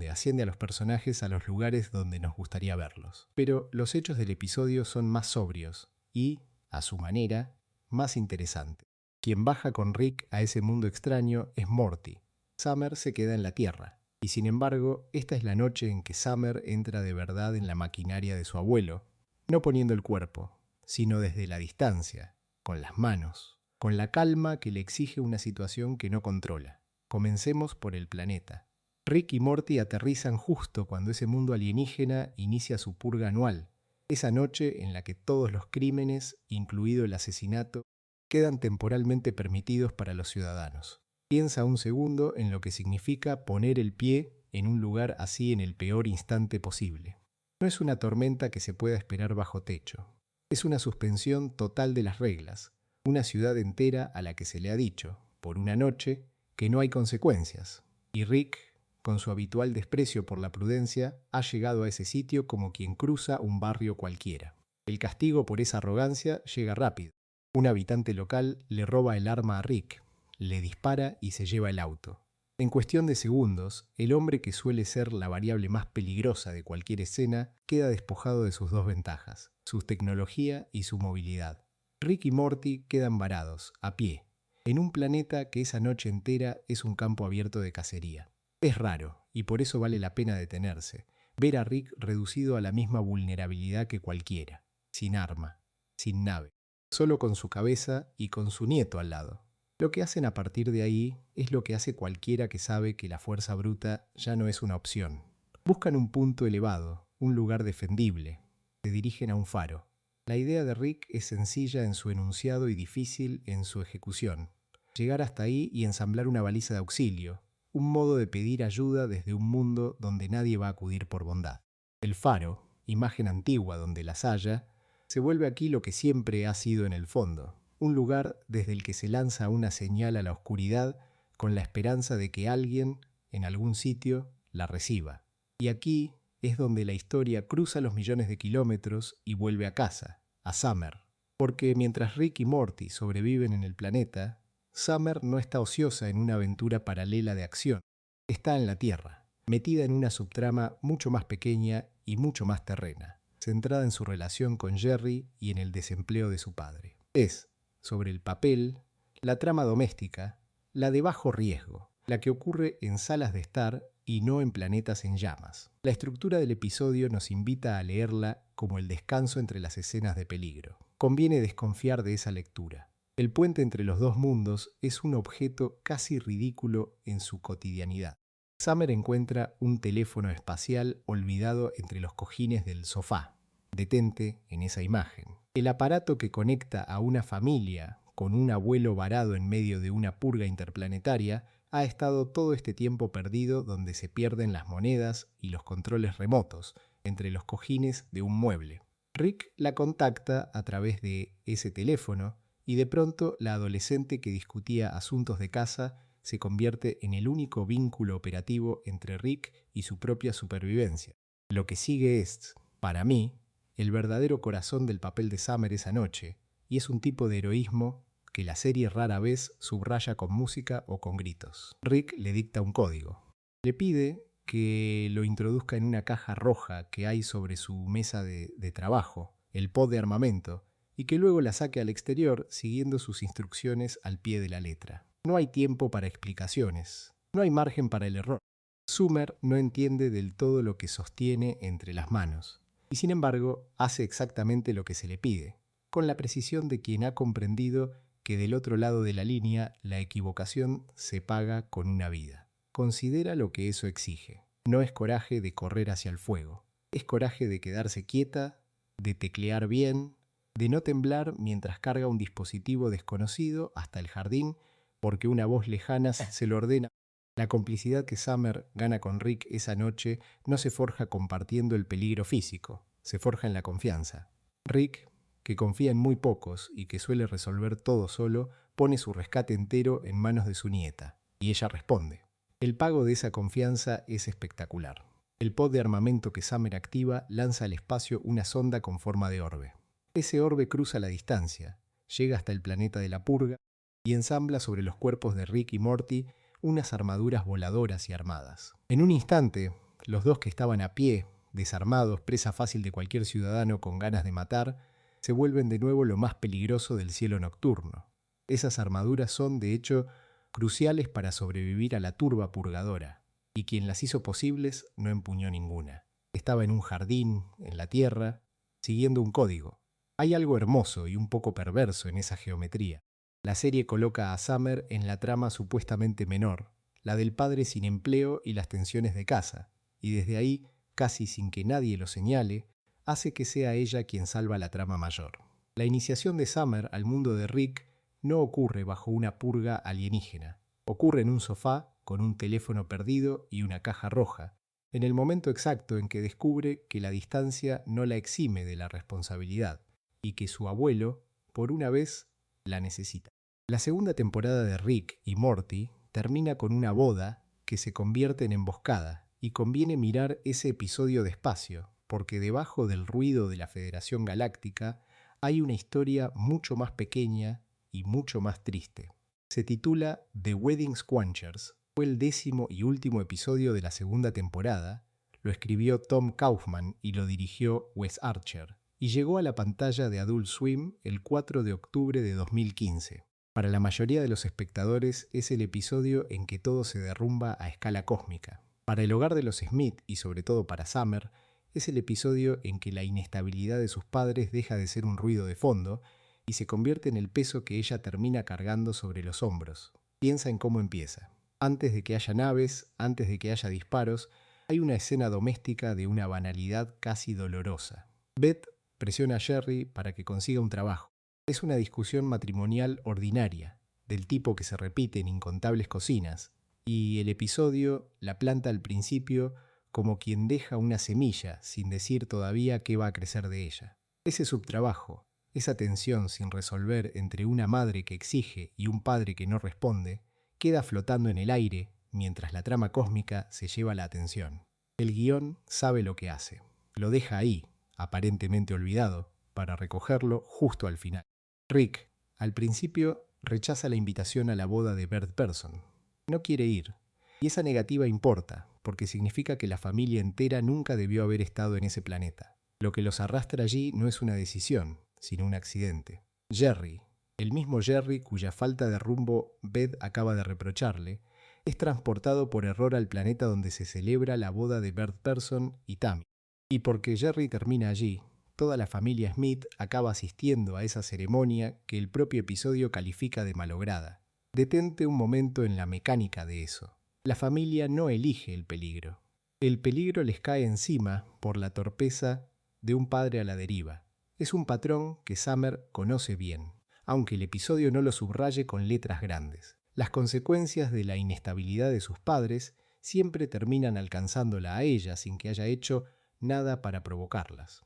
Asciende a los personajes a los lugares donde nos gustaría verlos. Pero los hechos del episodio son más sobrios y, a su manera, más interesantes. Quien baja con Rick a ese mundo extraño es Morty. Summer se queda en la Tierra. Y sin embargo, esta es la noche en que Summer entra de verdad en la maquinaria de su abuelo, no poniendo el cuerpo, sino desde la distancia, con las manos, con la calma que le exige una situación que no controla. Comencemos por el planeta. Rick y Morty aterrizan justo cuando ese mundo alienígena inicia su purga anual, esa noche en la que todos los crímenes, incluido el asesinato, quedan temporalmente permitidos para los ciudadanos. Piensa un segundo en lo que significa poner el pie en un lugar así en el peor instante posible. No es una tormenta que se pueda esperar bajo techo. Es una suspensión total de las reglas, una ciudad entera a la que se le ha dicho, por una noche, que no hay consecuencias. Y Rick, con su habitual desprecio por la prudencia, ha llegado a ese sitio como quien cruza un barrio cualquiera. El castigo por esa arrogancia llega rápido. Un habitante local le roba el arma a Rick, le dispara y se lleva el auto. En cuestión de segundos, el hombre que suele ser la variable más peligrosa de cualquier escena queda despojado de sus dos ventajas, su tecnología y su movilidad. Rick y Morty quedan varados, a pie, en un planeta que esa noche entera es un campo abierto de cacería. Es raro, y por eso vale la pena detenerse, ver a Rick reducido a la misma vulnerabilidad que cualquiera, sin arma, sin nave, solo con su cabeza y con su nieto al lado. Lo que hacen a partir de ahí es lo que hace cualquiera que sabe que la fuerza bruta ya no es una opción. Buscan un punto elevado, un lugar defendible. Se dirigen a un faro. La idea de Rick es sencilla en su enunciado y difícil en su ejecución. Llegar hasta ahí y ensamblar una baliza de auxilio, un modo de pedir ayuda desde un mundo donde nadie va a acudir por bondad. El faro, imagen antigua donde las haya, se vuelve aquí lo que siempre ha sido en el fondo. Un lugar desde el que se lanza una señal a la oscuridad con la esperanza de que alguien, en algún sitio, la reciba. Y aquí es donde la historia cruza los millones de kilómetros y vuelve a casa, a Summer. Porque mientras Rick y Morty sobreviven en el planeta, Summer no está ociosa en una aventura paralela de acción. Está en la Tierra, metida en una subtrama mucho más pequeña y mucho más terrena, centrada en su relación con Jerry y en el desempleo de su padre. Es, sobre el papel, la trama doméstica, la de bajo riesgo, la que ocurre en salas de estar y no en planetas en llamas. La estructura del episodio nos invita a leerla como el descanso entre las escenas de peligro. Conviene desconfiar de esa lectura. El puente entre los dos mundos es un objeto casi ridículo en su cotidianidad. Summer encuentra un teléfono espacial olvidado entre los cojines del sofá. Detente en esa imagen. El aparato que conecta a una familia con un abuelo varado en medio de una purga interplanetaria ha estado todo este tiempo perdido donde se pierden las monedas y los controles remotos entre los cojines de un mueble. Rick la contacta a través de ese teléfono y de pronto la adolescente que discutía asuntos de casa se convierte en el único vínculo operativo entre Rick y su propia supervivencia. Lo que sigue es, para mí, el verdadero corazón del papel de Summer esa noche, y es un tipo de heroísmo que la serie rara vez subraya con música o con gritos. Rick le dicta un código. Le pide que lo introduzca en una caja roja que hay sobre su mesa de trabajo, el pod de armamento, y que luego la saque al exterior siguiendo sus instrucciones al pie de la letra. No hay tiempo para explicaciones, no hay margen para el error. Summer no entiende del todo lo que sostiene entre las manos. y sin embargo hace exactamente lo que se le pide, con la precisión de quien ha comprendido que del otro lado de la línea la equivocación se paga con una vida. Considera lo que eso exige. No es coraje de correr hacia el fuego, es coraje de quedarse quieta, de teclear bien, de no temblar mientras carga un dispositivo desconocido hasta el jardín porque una voz lejana se lo ordena. La complicidad que Summer gana con Rick esa noche no se forja compartiendo el peligro físico, se forja en la confianza. Rick, que confía en muy pocos y que suele resolver todo solo, pone su rescate entero en manos de su nieta, y ella responde. El pago de esa confianza es espectacular. El pod de armamento que Summer activa lanza al espacio una sonda con forma de orbe. Ese orbe cruza la distancia, llega hasta el planeta de la purga y ensambla sobre los cuerpos de Rick y Morty unas armaduras voladoras y armadas. En un instante, los dos que estaban a pie, desarmados, presa fácil de cualquier ciudadano con ganas de matar, se vuelven de nuevo lo más peligroso del cielo nocturno. Esas armaduras son, de hecho, cruciales para sobrevivir a la turba purgadora, y quien las hizo posibles no empuñó ninguna. Estaba en un jardín, en la tierra, siguiendo un código. Hay algo hermoso y un poco perverso en esa geometría. La serie coloca a Summer en la trama supuestamente menor, la del padre sin empleo y las tensiones de casa, y desde ahí, casi sin que nadie lo señale, hace que sea ella quien salva la trama mayor. La iniciación de Summer al mundo de Rick no ocurre bajo una purga alienígena. Ocurre en un sofá, con un teléfono perdido y una caja roja, en el momento exacto en que descubre que la distancia no la exime de la responsabilidad y que su abuelo, por una vez, la necesita. La segunda temporada de Rick y Morty termina con una boda que se convierte en emboscada, y conviene mirar ese episodio despacio, porque debajo del ruido de la Federación Galáctica hay una historia mucho más pequeña y mucho más triste. Se titula The Wedding Squanchers. Fue el 10º y último episodio de la segunda temporada, lo escribió Tom Kaufman y lo dirigió Wes Archer, y llegó a la pantalla de Adult Swim el 4 de octubre de 2015. Para la mayoría de los espectadores es el episodio en que todo se derrumba a escala cósmica. Para el hogar de los Smith y sobre todo para Summer, es el episodio en que la inestabilidad de sus padres deja de ser un ruido de fondo y se convierte en el peso que ella termina cargando sobre los hombros. Piensa en cómo empieza. Antes de que haya naves, antes de que haya disparos, hay una escena doméstica de una banalidad casi dolorosa. Beth presiona a Jerry para que consiga un trabajo. Es una discusión matrimonial ordinaria, del tipo que se repite en incontables cocinas, y el episodio la planta al principio como quien deja una semilla sin decir todavía qué va a crecer de ella. Ese subtrabajo, esa tensión sin resolver entre una madre que exige y un padre que no responde, queda flotando en el aire mientras la trama cósmica se lleva la atención. El guión sabe lo que hace. Lo deja ahí, aparentemente olvidado, para recogerlo justo al final. Rick, al principio, rechaza la invitación a la boda de Bert Person. No quiere ir, y esa negativa importa, porque significa que la familia entera nunca debió haber estado en ese planeta. Lo que los arrastra allí no es una decisión, sino un accidente. Jerry, el mismo Jerry cuya falta de rumbo Beth acaba de reprocharle, es transportado por error al planeta donde se celebra la boda de Bert Person y Tammy. Y porque Jerry termina allí, toda la familia Smith acaba asistiendo a esa ceremonia que el propio episodio califica de malograda. Detente un momento en la mecánica de eso. La familia no elige el peligro. El peligro les cae encima por la torpeza de un padre a la deriva. Es un patrón que Summer conoce bien, aunque el episodio no lo subraye con letras grandes. Las consecuencias de la inestabilidad de sus padres siempre terminan alcanzándola a ella sin que haya hecho nada para provocarlas.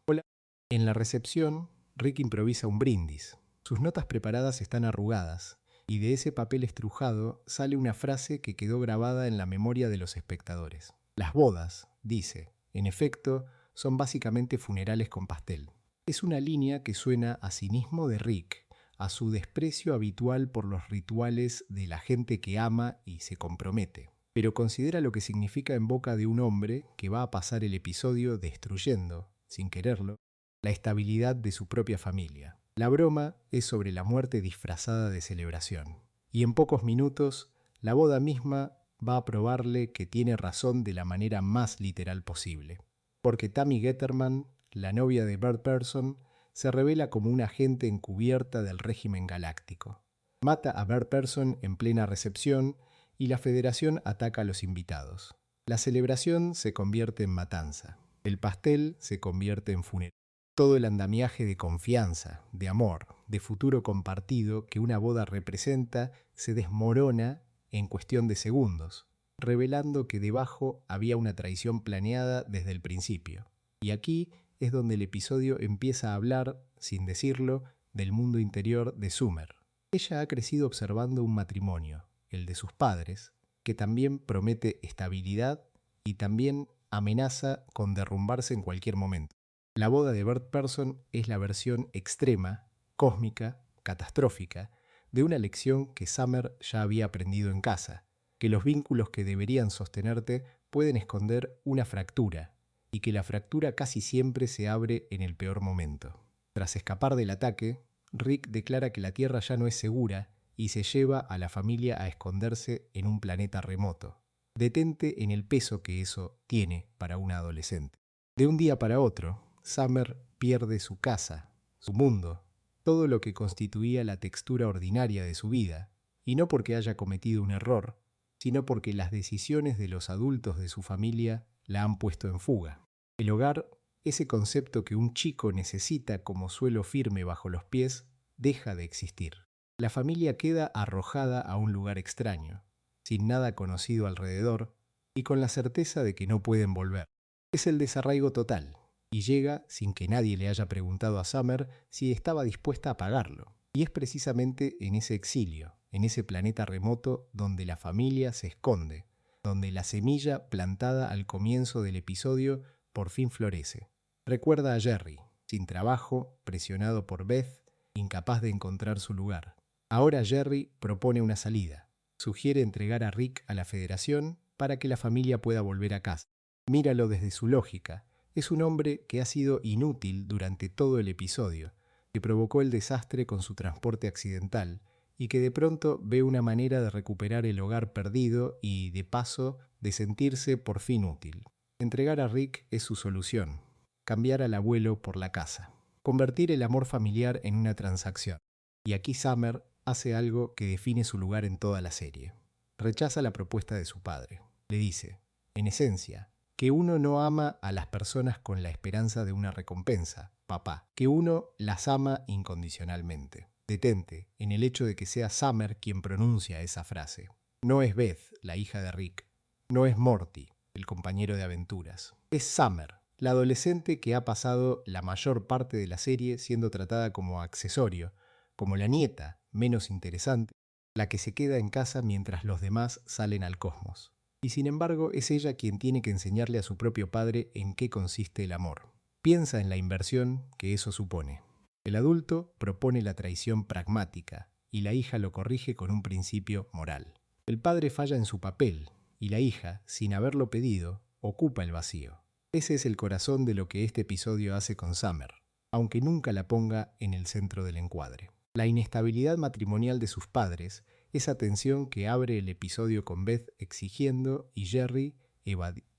En la recepción, Rick improvisa un brindis. Sus notas preparadas están arrugadas, y de ese papel estrujado sale una frase que quedó grabada en la memoria de los espectadores. Las bodas, dice, en efecto, son básicamente funerales con pastel. Es una línea que suena a cinismo de Rick, a su desprecio habitual por los rituales de la gente que ama y se compromete. Pero considera lo que significa en boca de un hombre que va a pasar el episodio destruyendo, sin quererlo, la estabilidad de su propia familia. La broma es sobre la muerte disfrazada de celebración. Y en pocos minutos, la boda misma va a probarle que tiene razón de la manera más literal posible. Porque Tammy Getterman la novia de Bert Person, se revela como una agente encubierta del régimen galáctico. Mata a Bert Person en plena recepción y la Federación ataca a los invitados. La celebración se convierte en matanza. El pastel se convierte en funeral. Todo el andamiaje de confianza, de amor, de futuro compartido que una boda representa se desmorona en cuestión de segundos, revelando que debajo había una traición planeada desde el principio. Y aquí es donde el episodio empieza a hablar, sin decirlo, del mundo interior de Summer. Ella ha crecido observando un matrimonio, el de sus padres, que también promete estabilidad y también amenaza con derrumbarse en cualquier momento. La boda de Bert Person es la versión extrema, cósmica, catastrófica, de una lección que Summer ya había aprendido en casa, que los vínculos que deberían sostenerte pueden esconder una fractura, y que la fractura casi siempre se abre en el peor momento. Tras escapar del ataque, Rick declara que la Tierra ya no es segura y se lleva a la familia a esconderse en un planeta remoto. Detente en el peso que eso tiene para una adolescente. De un día para otro, Summer pierde su casa, su mundo, todo lo que constituía la textura ordinaria de su vida, y no porque haya cometido un error, sino porque las decisiones de los adultos de su familia la han puesto en fuga. El hogar, ese concepto que un chico necesita como suelo firme bajo los pies, deja de existir. La familia queda arrojada a un lugar extraño, sin nada conocido alrededor y con la certeza de que no pueden volver. Es el desarraigo total, y llega sin que nadie le haya preguntado a Summer si estaba dispuesta a pagarlo. Y es precisamente en ese exilio, en ese planeta remoto, donde la familia se esconde, donde la semilla plantada al comienzo del episodio por fin florece. Recuerda a Jerry, sin trabajo, presionado por Beth, incapaz de encontrar su lugar. Ahora Jerry propone una salida. Sugiere entregar a Rick a la Federación para que la familia pueda volver a casa. Míralo desde su lógica. Es un hombre que ha sido inútil durante todo el episodio, que provocó el desastre con su transporte accidental y que de pronto ve una manera de recuperar el hogar perdido y, de paso, de sentirse por fin útil. Entregar a Rick es su solución. Cambiar al abuelo por la casa. Convertir el amor familiar en una transacción. Y aquí Summer hace algo que define su lugar en toda la serie. Rechaza la propuesta de su padre. Le dice, en esencia, que uno no ama a las personas con la esperanza de una recompensa, papá, que uno las ama incondicionalmente. Detente en el hecho de que sea Summer quien pronuncia esa frase. No es Beth, la hija de Rick. No es Morty, el compañero de aventuras. Es Summer, la adolescente que ha pasado la mayor parte de la serie siendo tratada como accesorio, como la nieta, menos interesante, la que se queda en casa mientras los demás salen al cosmos. Y sin embargo es ella quien tiene que enseñarle a su propio padre en qué consiste el amor. Piensa en la inversión que eso supone. El adulto propone la traición pragmática y la hija lo corrige con un principio moral. El padre falla en su papel y la hija, sin haberlo pedido, ocupa el vacío. Ese es el corazón de lo que este episodio hace con Summer, aunque nunca la ponga en el centro del encuadre. La inestabilidad matrimonial de sus padres, esa tensión que abre el episodio con Beth exigiendo y Jerry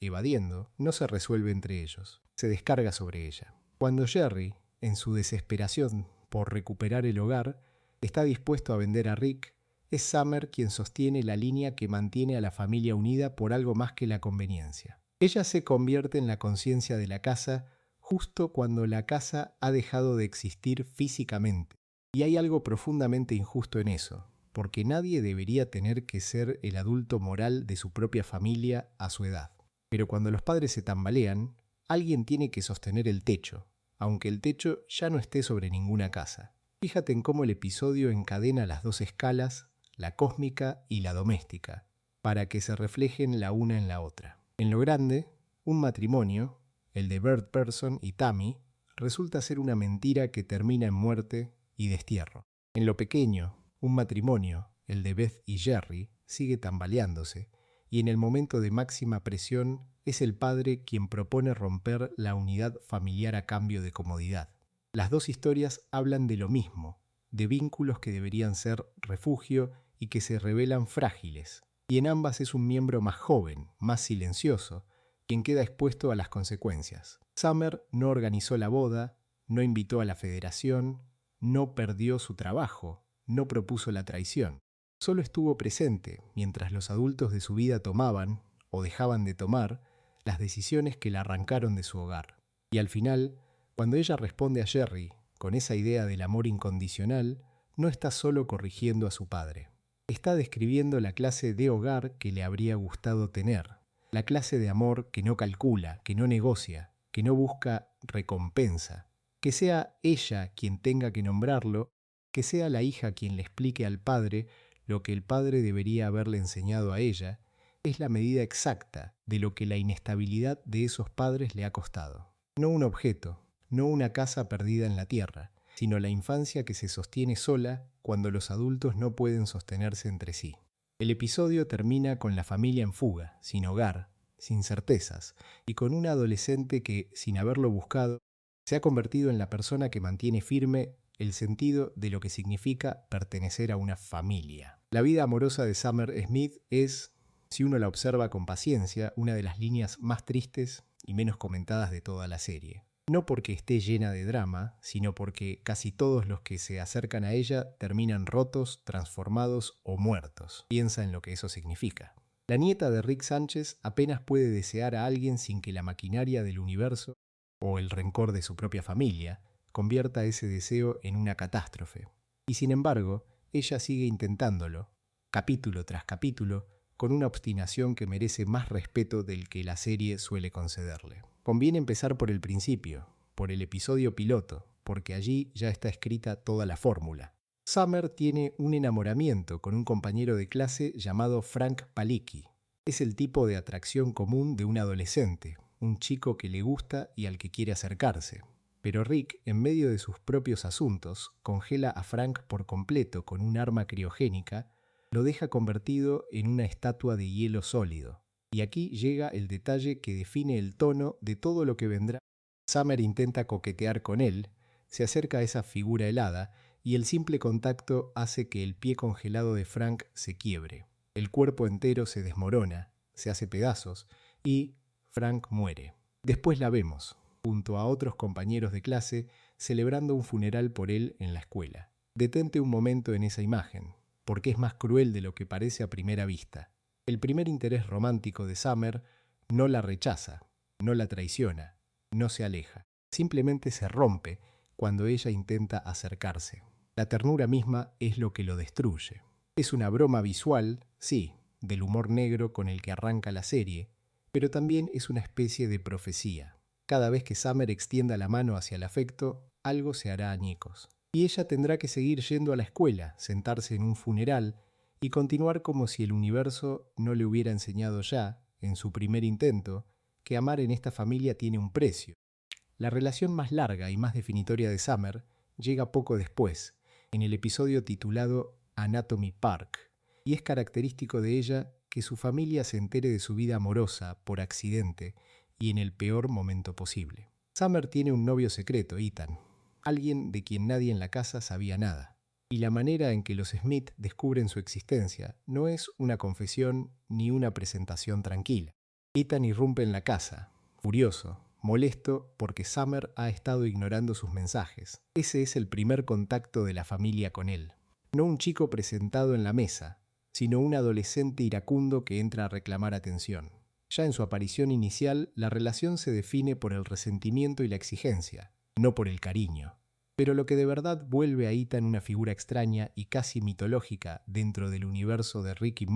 evadiendo, no se resuelve entre ellos, se descarga sobre ella. Cuando Jerry, en su desesperación por recuperar el hogar, está dispuesto a vender a Rick, es Summer quien sostiene la línea que mantiene a la familia unida por algo más que la conveniencia. Ella se convierte en la conciencia de la casa justo cuando la casa ha dejado de existir físicamente. Y hay algo profundamente injusto en eso, porque nadie debería tener que ser el adulto moral de su propia familia a su edad. Pero cuando los padres se tambalean, alguien tiene que sostener el techo, aunque el techo ya no esté sobre ninguna casa. Fíjate en cómo el episodio encadena las dos escalas, la cósmica y la doméstica, para que se reflejen la una en la otra. En lo grande, un matrimonio, el de Bert Person y Tammy, resulta ser una mentira que termina en muerte y destierro. En lo pequeño, un matrimonio, el de Beth y Jerry, sigue tambaleándose, y en el momento de máxima presión es el padre quien propone romper la unidad familiar a cambio de comodidad. Las dos historias hablan de lo mismo, de vínculos que deberían ser refugio y que se revelan frágiles, y en ambas es un miembro más joven, más silencioso, quien queda expuesto a las consecuencias. Summer no organizó la boda, no invitó a la federación, no perdió su trabajo, no propuso la traición. Solo estuvo presente mientras los adultos de su vida tomaban, o dejaban de tomar, las decisiones que la arrancaron de su hogar. Y al final, cuando ella responde a Jerry con esa idea del amor incondicional, no está solo corrigiendo a su padre. Está describiendo la clase de hogar que le habría gustado tener. La clase de amor que no calcula, que no negocia, que no busca recompensa. Que sea ella quien tenga que nombrarlo, que sea la hija quien le explique al padre lo que el padre debería haberle enseñado a ella, es la medida exacta de lo que la inestabilidad de esos padres le ha costado. No un objeto, no una casa perdida en la tierra, sino la infancia que se sostiene sola cuando los adultos no pueden sostenerse entre sí. El episodio termina con la familia en fuga, sin hogar, sin certezas, y con un adolescente que, sin haberlo buscado, se ha convertido en la persona que mantiene firme el sentido de lo que significa pertenecer a una familia. La vida amorosa de Summer Smith es, si uno la observa con paciencia, una de las líneas más tristes y menos comentadas de toda la serie. No porque esté llena de drama, sino porque casi todos los que se acercan a ella terminan rotos, transformados o muertos. Piensa en lo que eso significa. La nieta de Rick Sánchez apenas puede desear a alguien sin que la maquinaria del universo o el rencor de su propia familia convierta ese deseo en una catástrofe. Y sin embargo, ella sigue intentándolo, capítulo tras capítulo, con una obstinación que merece más respeto del que la serie suele concederle. Conviene empezar por el principio, por el episodio piloto, porque allí ya está escrita toda la fórmula. Summer tiene un enamoramiento con un compañero de clase llamado Frank Palicki. Es el tipo de atracción común de un adolescente, un chico que le gusta y al que quiere acercarse. Pero Rick, en medio de sus propios asuntos, congela a Frank por completo con un arma criogénica, lo deja convertido en una estatua de hielo sólido. Y aquí llega el detalle que define el tono de todo lo que vendrá. Summer intenta coquetear con él, se acerca a esa figura helada y el simple contacto hace que el pie congelado de Frank se quiebre. El cuerpo entero se desmorona, se hace pedazos y Frank muere. Después la vemos, junto a otros compañeros de clase, celebrando un funeral por él en la escuela. Detente un momento en esa imagen, porque es más cruel de lo que parece a primera vista. El primer interés romántico de Summer no la rechaza, no la traiciona, no se aleja. Simplemente se rompe cuando ella intenta acercarse. La ternura misma es lo que lo destruye. Es una broma visual, sí, del humor negro con el que arranca la serie, pero también es una especie de profecía. Cada vez que Summer extienda la mano hacia el afecto, algo se hará añicos. Y ella tendrá que seguir yendo a la escuela, sentarse en un funeral y continuar como si el universo no le hubiera enseñado ya, en su primer intento, que amar en esta familia tiene un precio. La relación más larga y más definitoria de Summer llega poco después, en el episodio titulado Anatomy Park, y es característico de ella que su familia se entere de su vida amorosa por accidente y en el peor momento posible. Summer tiene un novio secreto, Ethan, alguien de quien nadie en la casa sabía nada. Y la manera en que los Smith descubren su existencia no es una confesión ni una presentación tranquila. Ethan irrumpe en la casa, furioso, molesto porque Summer ha estado ignorando sus mensajes. Ese es el primer contacto de la familia con él. No un chico presentado en la mesa, sino un adolescente iracundo que entra a reclamar atención. Ya en su aparición inicial, la relación se define por el resentimiento y la exigencia, no por el cariño. Pero lo que de verdad vuelve a Ethan una figura extraña y casi mitológica dentro del universo de Rick y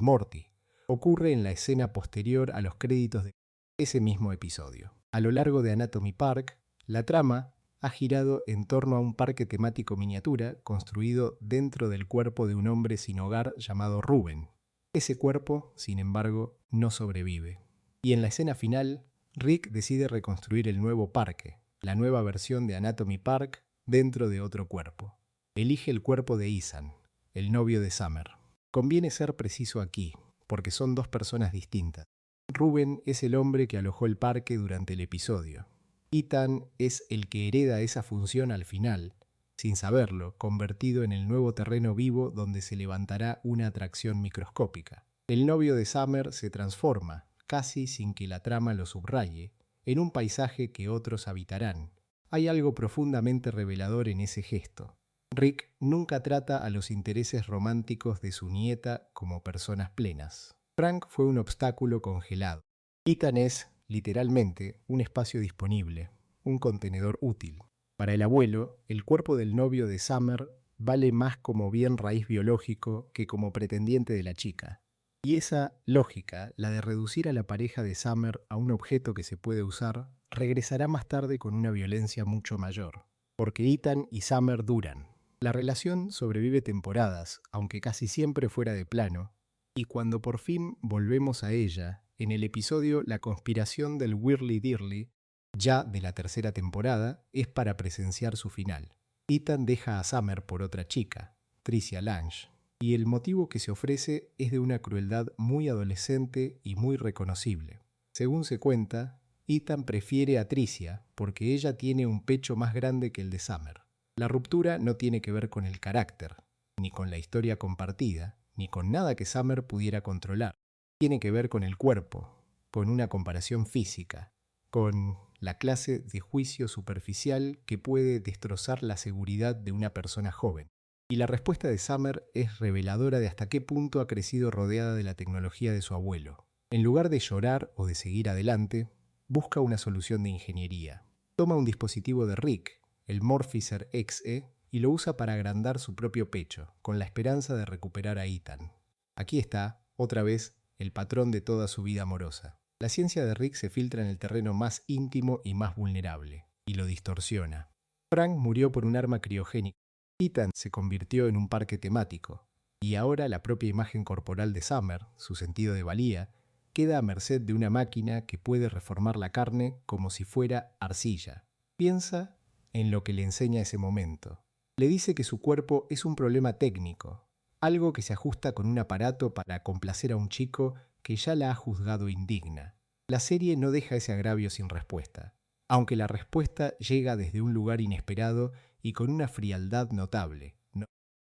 Morty ocurre en la escena posterior a los créditos de ese mismo episodio. A lo largo de Anatomy Park, la trama ha girado en torno a un parque temático miniatura construido dentro del cuerpo de un hombre sin hogar llamado Ruben. Ese cuerpo, sin embargo, no sobrevive. Y en la escena final, Rick decide reconstruir el nuevo parque, la nueva versión de Anatomy Park dentro de otro cuerpo. Elige el cuerpo de Ethan, el novio de Summer. Conviene ser preciso aquí, porque son dos personas distintas. Ruben es el hombre que alojó el parque durante el episodio. Ethan es el que hereda esa función al final, sin saberlo, convertido en el nuevo terreno vivo donde se levantará una atracción microscópica. El novio de Summer se transforma, casi sin que la trama lo subraye, en un paisaje que otros habitarán. Hay algo profundamente revelador en ese gesto. Rick nunca trata a los intereses románticos de su nieta como personas plenas. Frank fue un obstáculo congelado. Ethan es, literalmente, un espacio disponible, un contenedor útil. Para el abuelo, el cuerpo del novio de Summer vale más como bien raíz biológico que como pretendiente de la chica. Y esa lógica, la de reducir a la pareja de Summer a un objeto que se puede usar, regresará más tarde con una violencia mucho mayor. Porque Ethan y Summer duran. La relación sobrevive temporadas, aunque casi siempre fuera de plano, y cuando por fin volvemos a ella, en el episodio La conspiración del Whirly Dirly, ya de la tercera temporada, es para presenciar su final. Ethan deja a Summer por otra chica, Tricia Lange, y el motivo que se ofrece es de una crueldad muy adolescente y muy reconocible. Según se cuenta, Ethan prefiere a Tricia porque ella tiene un pecho más grande que el de Summer. La ruptura no tiene que ver con el carácter, ni con la historia compartida, ni con nada que Summer pudiera controlar. Tiene que ver con el cuerpo, con una comparación física, con la clase de juicio superficial que puede destrozar la seguridad de una persona joven. Y la respuesta de Summer es reveladora de hasta qué punto ha crecido rodeada de la tecnología de su abuelo. En lugar de llorar o de seguir adelante, busca una solución de ingeniería. Toma un dispositivo de Rick, el Morphizer XE, y lo usa para agrandar su propio pecho, con la esperanza de recuperar a Ethan. Aquí está, otra vez, el patrón de toda su vida amorosa. La ciencia de Rick se filtra en el terreno más íntimo y más vulnerable, y lo distorsiona. Frank murió por un arma criogénica. Ethan se convirtió en un parque temático, y ahora la propia imagen corporal de Summer, su sentido de valía, queda a merced de una máquina que puede reformar la carne como si fuera arcilla. Piensa en lo que le enseña ese momento. Le dice que su cuerpo es un problema técnico, algo que se ajusta con un aparato para complacer a un chico que ya la ha juzgado indigna. La serie no deja ese agravio sin respuesta, aunque la respuesta llega desde un lugar inesperado y con una frialdad notable.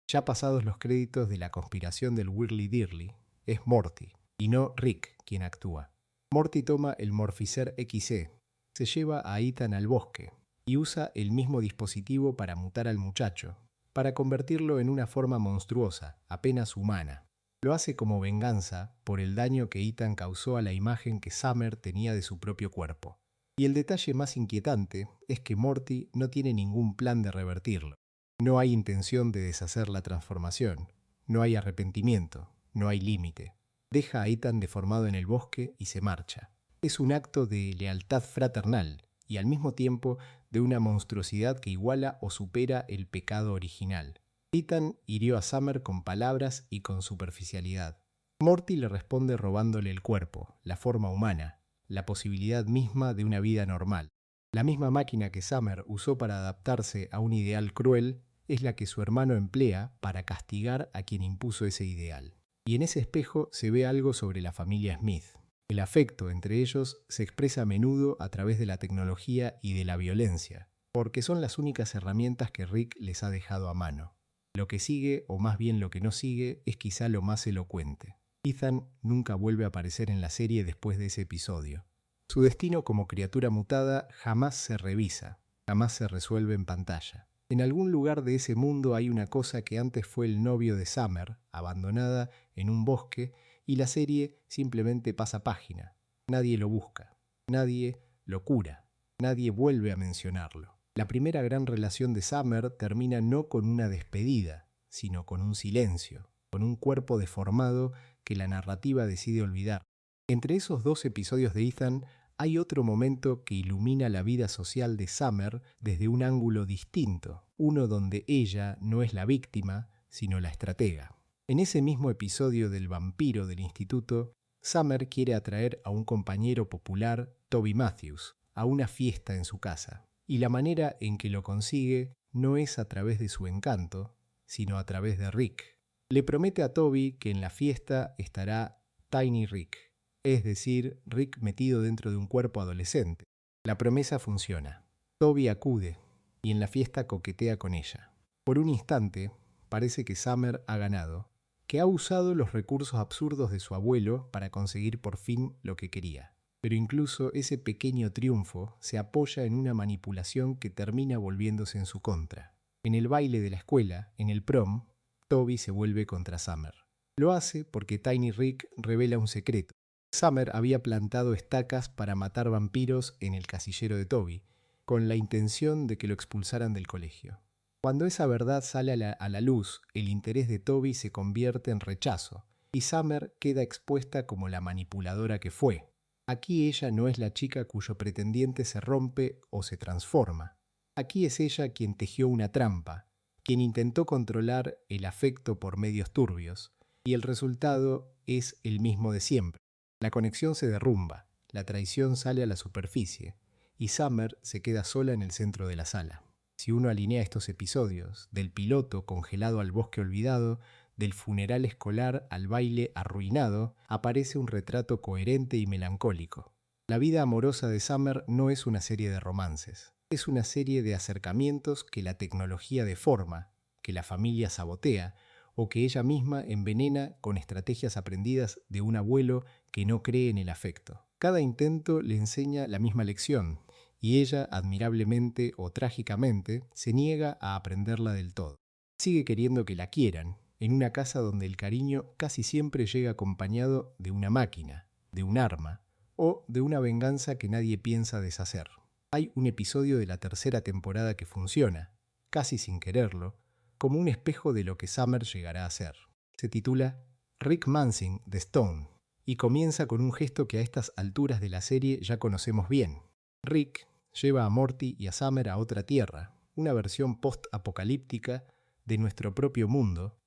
Ya pasados los créditos de La conspiración del Whirly Dirly, es Morty, y no Rick quien actúa. Morty toma el Morphizer XE, se lleva a Ethan al bosque y usa el mismo dispositivo para mutar al muchacho, para convertirlo en una forma monstruosa, apenas humana. Lo hace como venganza por el daño que Ethan causó a la imagen que Summer tenía de su propio cuerpo. Y el detalle más inquietante es que Morty no tiene ningún plan de revertirlo. No hay intención de deshacer la transformación, no hay arrepentimiento, no hay límite. Deja a Ethan deformado en el bosque y se marcha. Es un acto de lealtad fraternal y al mismo tiempo de una monstruosidad que iguala o supera el pecado original. Ethan hirió a Summer con palabras y con superficialidad. Morty le responde robándole el cuerpo, la forma humana, la posibilidad misma de una vida normal. La misma máquina que Summer usó para adaptarse a un ideal cruel es la que su hermano emplea para castigar a quien impuso ese ideal. Y en ese espejo se ve algo sobre la familia Smith. El afecto entre ellos se expresa a menudo a través de la tecnología y de la violencia, porque son las únicas herramientas que Rick les ha dejado a mano. Lo que sigue, o más bien lo que no sigue, es quizá lo más elocuente. Ethan nunca vuelve a aparecer en la serie después de ese episodio. Su destino como criatura mutada jamás se revisa, jamás se resuelve en pantalla. En algún lugar de ese mundo hay una cosa que antes fue el novio de Summer, abandonada en un bosque, y la serie simplemente pasa página. Nadie lo busca, nadie lo cura, nadie vuelve a mencionarlo. La primera gran relación de Summer termina no con una despedida, sino con un silencio, con un cuerpo deformado que la narrativa decide olvidar. Entre esos dos episodios de Ethan hay otro momento que ilumina la vida social de Summer desde un ángulo distinto, uno donde ella no es la víctima, sino la estratega. En ese mismo episodio del vampiro del instituto, Summer quiere atraer a un compañero popular, Toby Matthews, a una fiesta en su casa. Y la manera en que lo consigue no es a través de su encanto, sino a través de Rick. Le promete a Toby que en la fiesta estará Tiny Rick, es decir, Rick metido dentro de un cuerpo adolescente. La promesa funciona. Toby acude y en la fiesta coquetea con ella. Por un instante, parece que Summer ha ganado, que ha usado los recursos absurdos de su abuelo para conseguir por fin lo que quería. Pero incluso ese pequeño triunfo se apoya en una manipulación que termina volviéndose en su contra. En el baile de la escuela, en el prom, Toby se vuelve contra Summer. Lo hace porque Tiny Rick revela un secreto. Summer había plantado estacas para matar vampiros en el casillero de Toby, con la intención de que lo expulsaran del colegio. Cuando esa verdad sale a la luz, el interés de Toby se convierte en rechazo, y Summer queda expuesta como la manipuladora que fue. Aquí ella no es la chica cuyo pretendiente se rompe o se transforma. Aquí es ella quien tejió una trampa, quien intentó controlar el afecto por medios turbios, y el resultado es el mismo de siempre. La conexión se derrumba, la traición sale a la superficie, y Summer se queda sola en el centro de la sala. Si uno alinea estos episodios, del piloto congelado al bosque olvidado, del funeral escolar al baile arruinado, aparece un retrato coherente y melancólico. La vida amorosa de Summer no es una serie de romances, es una serie de acercamientos que la tecnología deforma, que la familia sabotea, o que ella misma envenena con estrategias aprendidas de un abuelo que no cree en el afecto. Cada intento le enseña la misma lección, y ella, admirablemente o trágicamente, se niega a aprenderla del todo. Sigue queriendo que la quieran, en una casa donde el cariño casi siempre llega acompañado de una máquina, de un arma, o de una venganza que nadie piensa deshacer. Hay un episodio de la tercera temporada que funciona, casi sin quererlo, como un espejo de lo que Summer llegará a ser. Se titula Rick Mansing de Stone, y comienza con un gesto que a estas alturas de la serie ya conocemos bien. Rick lleva a Morty y a Summer a otra tierra, una versión post-apocalíptica de nuestro propio mundo,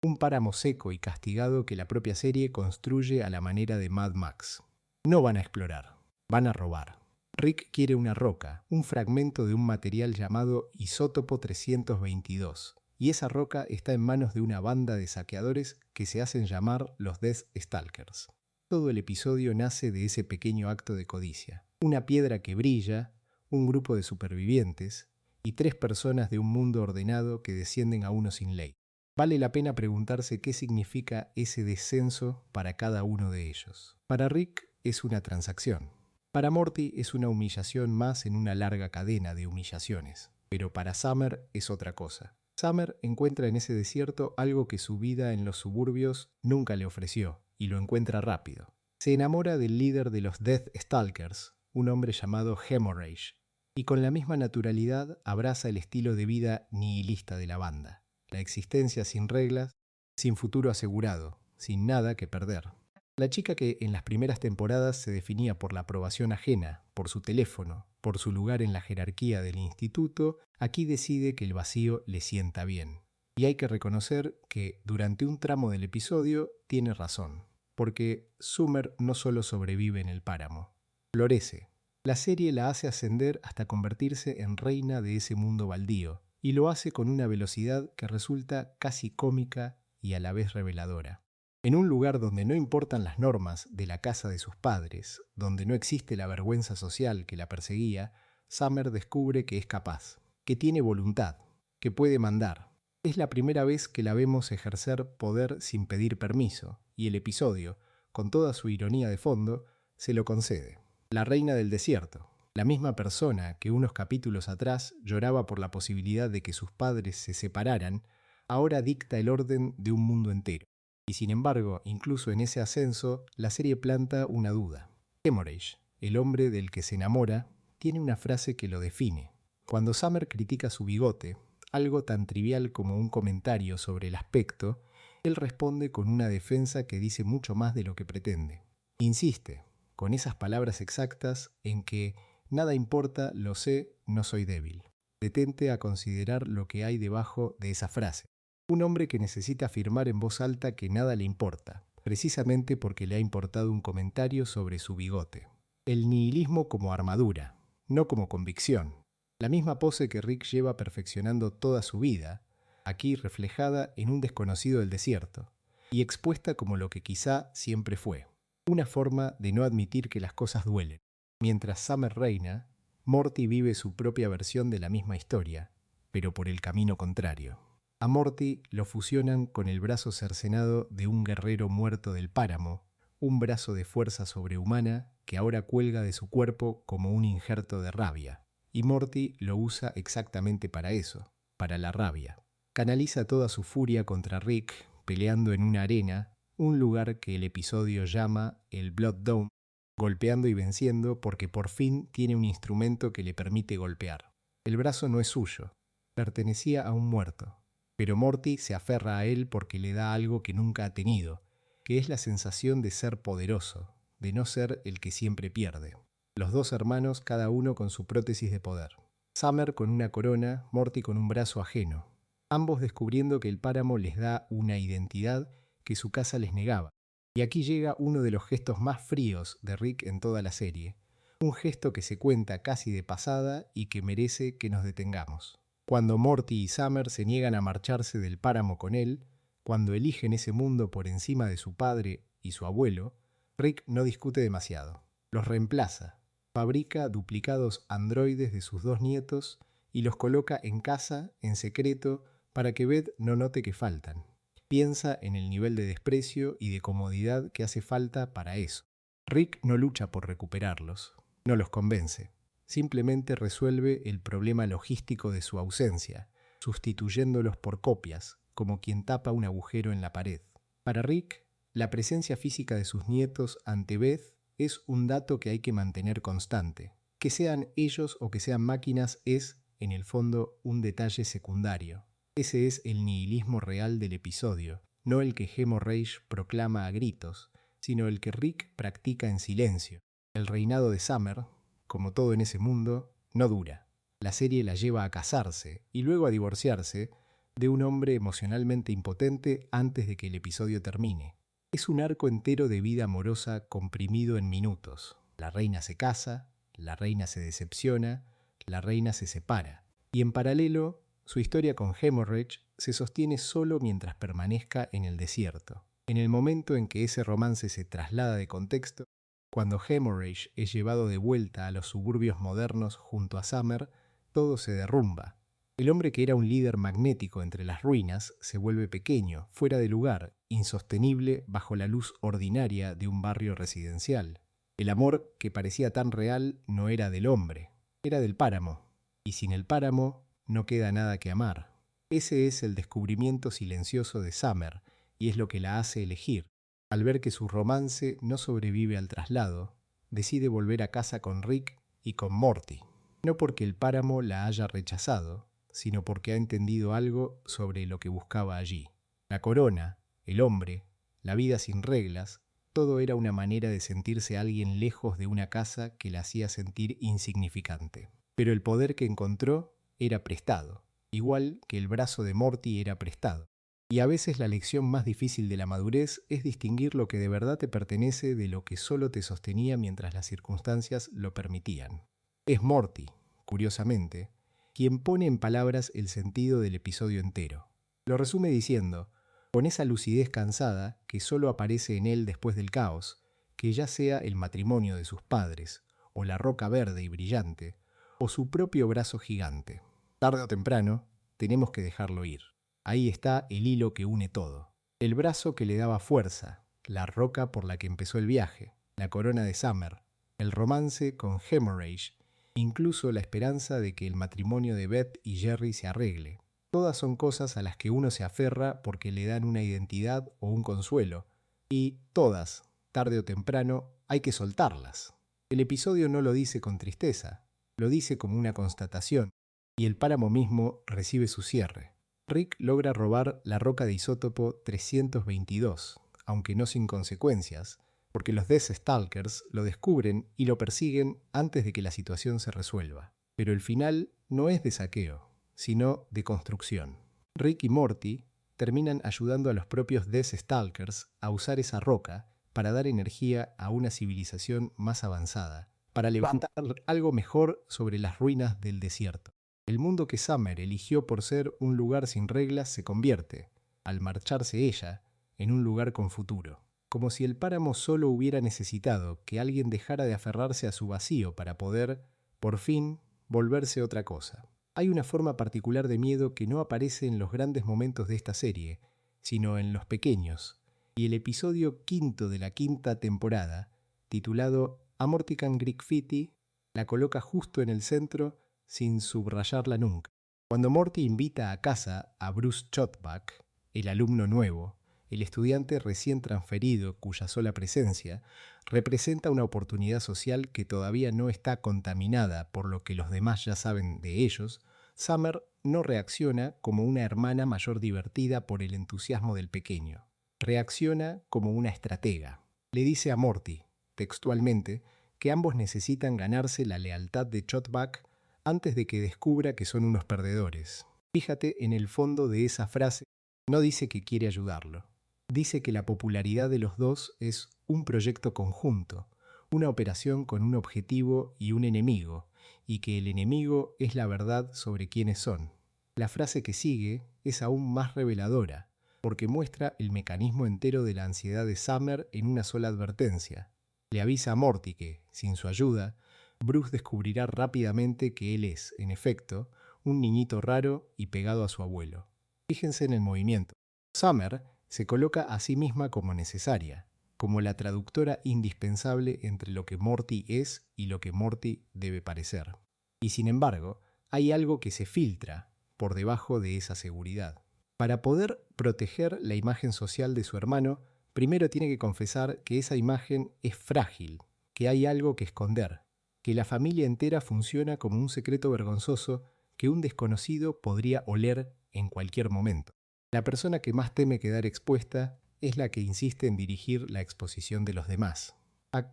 un páramo seco y castigado que la propia serie construye a la manera de Mad Max. No van a explorar, van a robar. Rick quiere una roca, un fragmento de un material llamado isótopo 322, y esa roca está en manos de una banda de saqueadores que se hacen llamar los Death Stalkers. Todo el episodio nace de ese pequeño acto de codicia. Una piedra que brilla, un grupo de supervivientes y 3 personas de un mundo ordenado que descienden a uno sin ley. Vale la pena preguntarse qué significa ese descenso para cada uno de ellos. Para Rick es una transacción. Para Morty es una humillación más en una larga cadena de humillaciones. Pero para Summer es otra cosa. Summer encuentra en ese desierto algo que su vida en los suburbios nunca le ofreció, y lo encuentra rápido. Se enamora del líder de los Death Stalkers, un hombre llamado Hemorrhage, y con la misma naturalidad abraza el estilo de vida nihilista de la banda. La existencia sin reglas, sin futuro asegurado, sin nada que perder. La chica que en las primeras temporadas se definía por la aprobación ajena, por su teléfono, por su lugar en la jerarquía del instituto, aquí decide que el vacío le sienta bien. Y hay que reconocer que durante un tramo del episodio tiene razón, porque Summer no solo sobrevive en el páramo, florece. La serie la hace ascender hasta convertirse en reina de ese mundo baldío, y lo hace con una velocidad que resulta casi cómica y a la vez reveladora. En un lugar donde no importan las normas de la casa de sus padres, donde no existe la vergüenza social que la perseguía, Summer descubre que es capaz, que tiene voluntad, que puede mandar. Es la primera vez que la vemos ejercer poder sin pedir permiso, y el episodio, con toda su ironía de fondo, se lo concede. La reina del desierto, la misma persona que unos capítulos atrás lloraba por la posibilidad de que sus padres se separaran, ahora dicta el orden de un mundo entero. Y sin embargo, incluso en ese ascenso, la serie planta una duda. Hemorrhage, el hombre del que se enamora, tiene una frase que lo define. Cuando Summer critica su bigote, algo tan trivial como un comentario sobre el aspecto, él responde con una defensa que dice mucho más de lo que pretende. Insiste, con esas palabras exactas, en que nada importa, lo sé, no soy débil. Detente a considerar lo que hay debajo de esa frase. Un hombre que necesita afirmar en voz alta que nada le importa, precisamente porque le ha importado un comentario sobre su bigote. El nihilismo como armadura, no como convicción. La misma pose que Rick lleva perfeccionando toda su vida, aquí reflejada en un desconocido del desierto, y expuesta como lo que quizá siempre fue. Una forma de no admitir que las cosas duelen. Mientras Summer reina, Morty vive su propia versión de la misma historia, pero por el camino contrario. A Morty lo fusionan con el brazo cercenado de un guerrero muerto del páramo, un brazo de fuerza sobrehumana que ahora cuelga de su cuerpo como un injerto de rabia. Y Morty lo usa exactamente para eso, para la rabia. Canaliza toda su furia contra Rick peleando en una arena, un lugar que el episodio llama el Blood Dome, golpeando y venciendo porque por fin tiene un instrumento que le permite golpear. El brazo no es suyo, pertenecía a un muerto, pero Morty se aferra a él porque le da algo que nunca ha tenido, que es la sensación de ser poderoso, de no ser el que siempre pierde. Los dos hermanos, cada uno con su prótesis de poder. Summer con una corona, Morty con un brazo ajeno. Ambos descubriendo que el páramo les da una identidad que su casa les negaba. Y aquí llega uno de los gestos más fríos de Rick en toda la serie. Un gesto que se cuenta casi de pasada y que merece que nos detengamos. Cuando Morty y Summer se niegan a marcharse del páramo con él, cuando eligen ese mundo por encima de su padre y su abuelo, Rick no discute demasiado. Los reemplaza. Fabrica duplicados androides de sus dos nietos y los coloca en casa, en secreto, para que Beth no note que faltan. Piensa en el nivel de desprecio y de comodidad que hace falta para eso. Rick no lucha por recuperarlos, no los convence. Simplemente resuelve el problema logístico de su ausencia, sustituyéndolos por copias, como quien tapa un agujero en la pared. Para Rick, la presencia física de sus nietos ante Beth es un dato que hay que mantener constante. Que sean ellos o que sean máquinas es, en el fondo, un detalle secundario. Ese es el nihilismo real del episodio, no el que Hemorrhage proclama a gritos, sino el que Rick practica en silencio. El reinado de Summer, como todo en ese mundo, no dura. La serie la lleva a casarse y luego a divorciarse de un hombre emocionalmente impotente antes de que el episodio termine. Es un arco entero de vida amorosa comprimido en minutos. La reina se casa, la reina se decepciona, la reina se separa. Y en paralelo, su historia con Hemorrhage se sostiene solo mientras permanezca en el desierto. En el momento en que ese romance se traslada de contexto, cuando Hemorrhage es llevado de vuelta a los suburbios modernos junto a Summer, todo se derrumba. El hombre que era un líder magnético entre las ruinas se vuelve pequeño, fuera de lugar, insostenible bajo la luz ordinaria de un barrio residencial. El amor que parecía tan real no era del hombre, era del páramo. Y sin el páramo no queda nada que amar. Ese es el descubrimiento silencioso de Summer y es lo que la hace elegir. Al ver que su romance no sobrevive al traslado, decide volver a casa con Rick y con Morty. No porque el páramo la haya rechazado, sino porque ha entendido algo sobre lo que buscaba allí. La corona, el hombre, la vida sin reglas, todo era una manera de sentirse alguien lejos de una casa que la hacía sentir insignificante. Pero el poder que encontró era prestado, igual que el brazo de Morty era prestado. Y a veces la lección más difícil de la madurez es distinguir lo que de verdad te pertenece de lo que solo te sostenía mientras las circunstancias lo permitían. Es Morty, curiosamente, quien pone en palabras el sentido del episodio entero. Lo resume diciendo, con esa lucidez cansada que solo aparece en él después del caos, que ya sea el matrimonio de sus padres, o la roca verde y brillante, o su propio brazo gigante. Tarde o temprano, tenemos que dejarlo ir. Ahí está el hilo que une todo. El brazo que le daba fuerza, la roca por la que empezó el viaje, la corona de Summer, el romance con Hemorrhage, incluso la esperanza de que el matrimonio de Beth y Jerry se arregle. Todas son cosas a las que uno se aferra porque le dan una identidad o un consuelo, y todas, tarde o temprano, hay que soltarlas. El episodio no lo dice con tristeza, lo dice como una constatación, y el páramo mismo recibe su cierre. Rick logra robar la roca de isótopo 322, aunque no sin consecuencias, porque los Death Stalkers lo descubren y lo persiguen antes de que la situación se resuelva. Pero el final no es de saqueo, sino de construcción. Rick y Morty terminan ayudando a los propios Death Stalkers a usar esa roca para dar energía a una civilización más avanzada, para levantar algo mejor sobre las ruinas del desierto. El mundo que Summer eligió por ser un lugar sin reglas se convierte, al marcharse ella, en un lugar con futuro. Como si el páramo solo hubiera necesitado que alguien dejara de aferrarse a su vacío para poder, por fin, volverse otra cosa. Hay una forma particular de miedo que no aparece en los grandes momentos de esta serie, sino en los pequeños, y el episodio quinto de la quinta temporada, titulado Amortican Greek Fiti, la coloca justo en el centro sin subrayarla nunca. Cuando Morty invita a casa a Bruce Chotback, el alumno nuevo, el estudiante recién transferido cuya sola presencia representa una oportunidad social que todavía no está contaminada por lo que los demás ya saben de ellos, Summer no reacciona como una hermana mayor divertida por el entusiasmo del pequeño. Reacciona como una estratega. Le dice a Morty, textualmente, que ambos necesitan ganarse la lealtad de Chotback antes de que descubra que son unos perdedores. Fíjate en el fondo de esa frase, no dice que quiere ayudarlo. Dice que la popularidad de los dos es un proyecto conjunto, una operación con un objetivo y un enemigo, y que el enemigo es la verdad sobre quiénes son. La frase que sigue es aún más reveladora, porque muestra el mecanismo entero de la ansiedad de Summer en una sola advertencia. Le avisa a Morty que, sin su ayuda, Bruce descubrirá rápidamente que él es, en efecto, un niñito raro y pegado a su abuelo. Fíjense en el movimiento. Summer se coloca a sí misma como necesaria, como la traductora indispensable entre lo que Morty es y lo que Morty debe parecer. Y sin embargo, hay algo que se filtra por debajo de esa seguridad. Para poder proteger la imagen social de su hermano, primero tiene que confesar que esa imagen es frágil, que hay algo que esconder, que la familia entera funciona como un secreto vergonzoso que un desconocido podría oler en cualquier momento. La persona que más teme quedar expuesta es la que insiste en dirigir la exposición de los demás.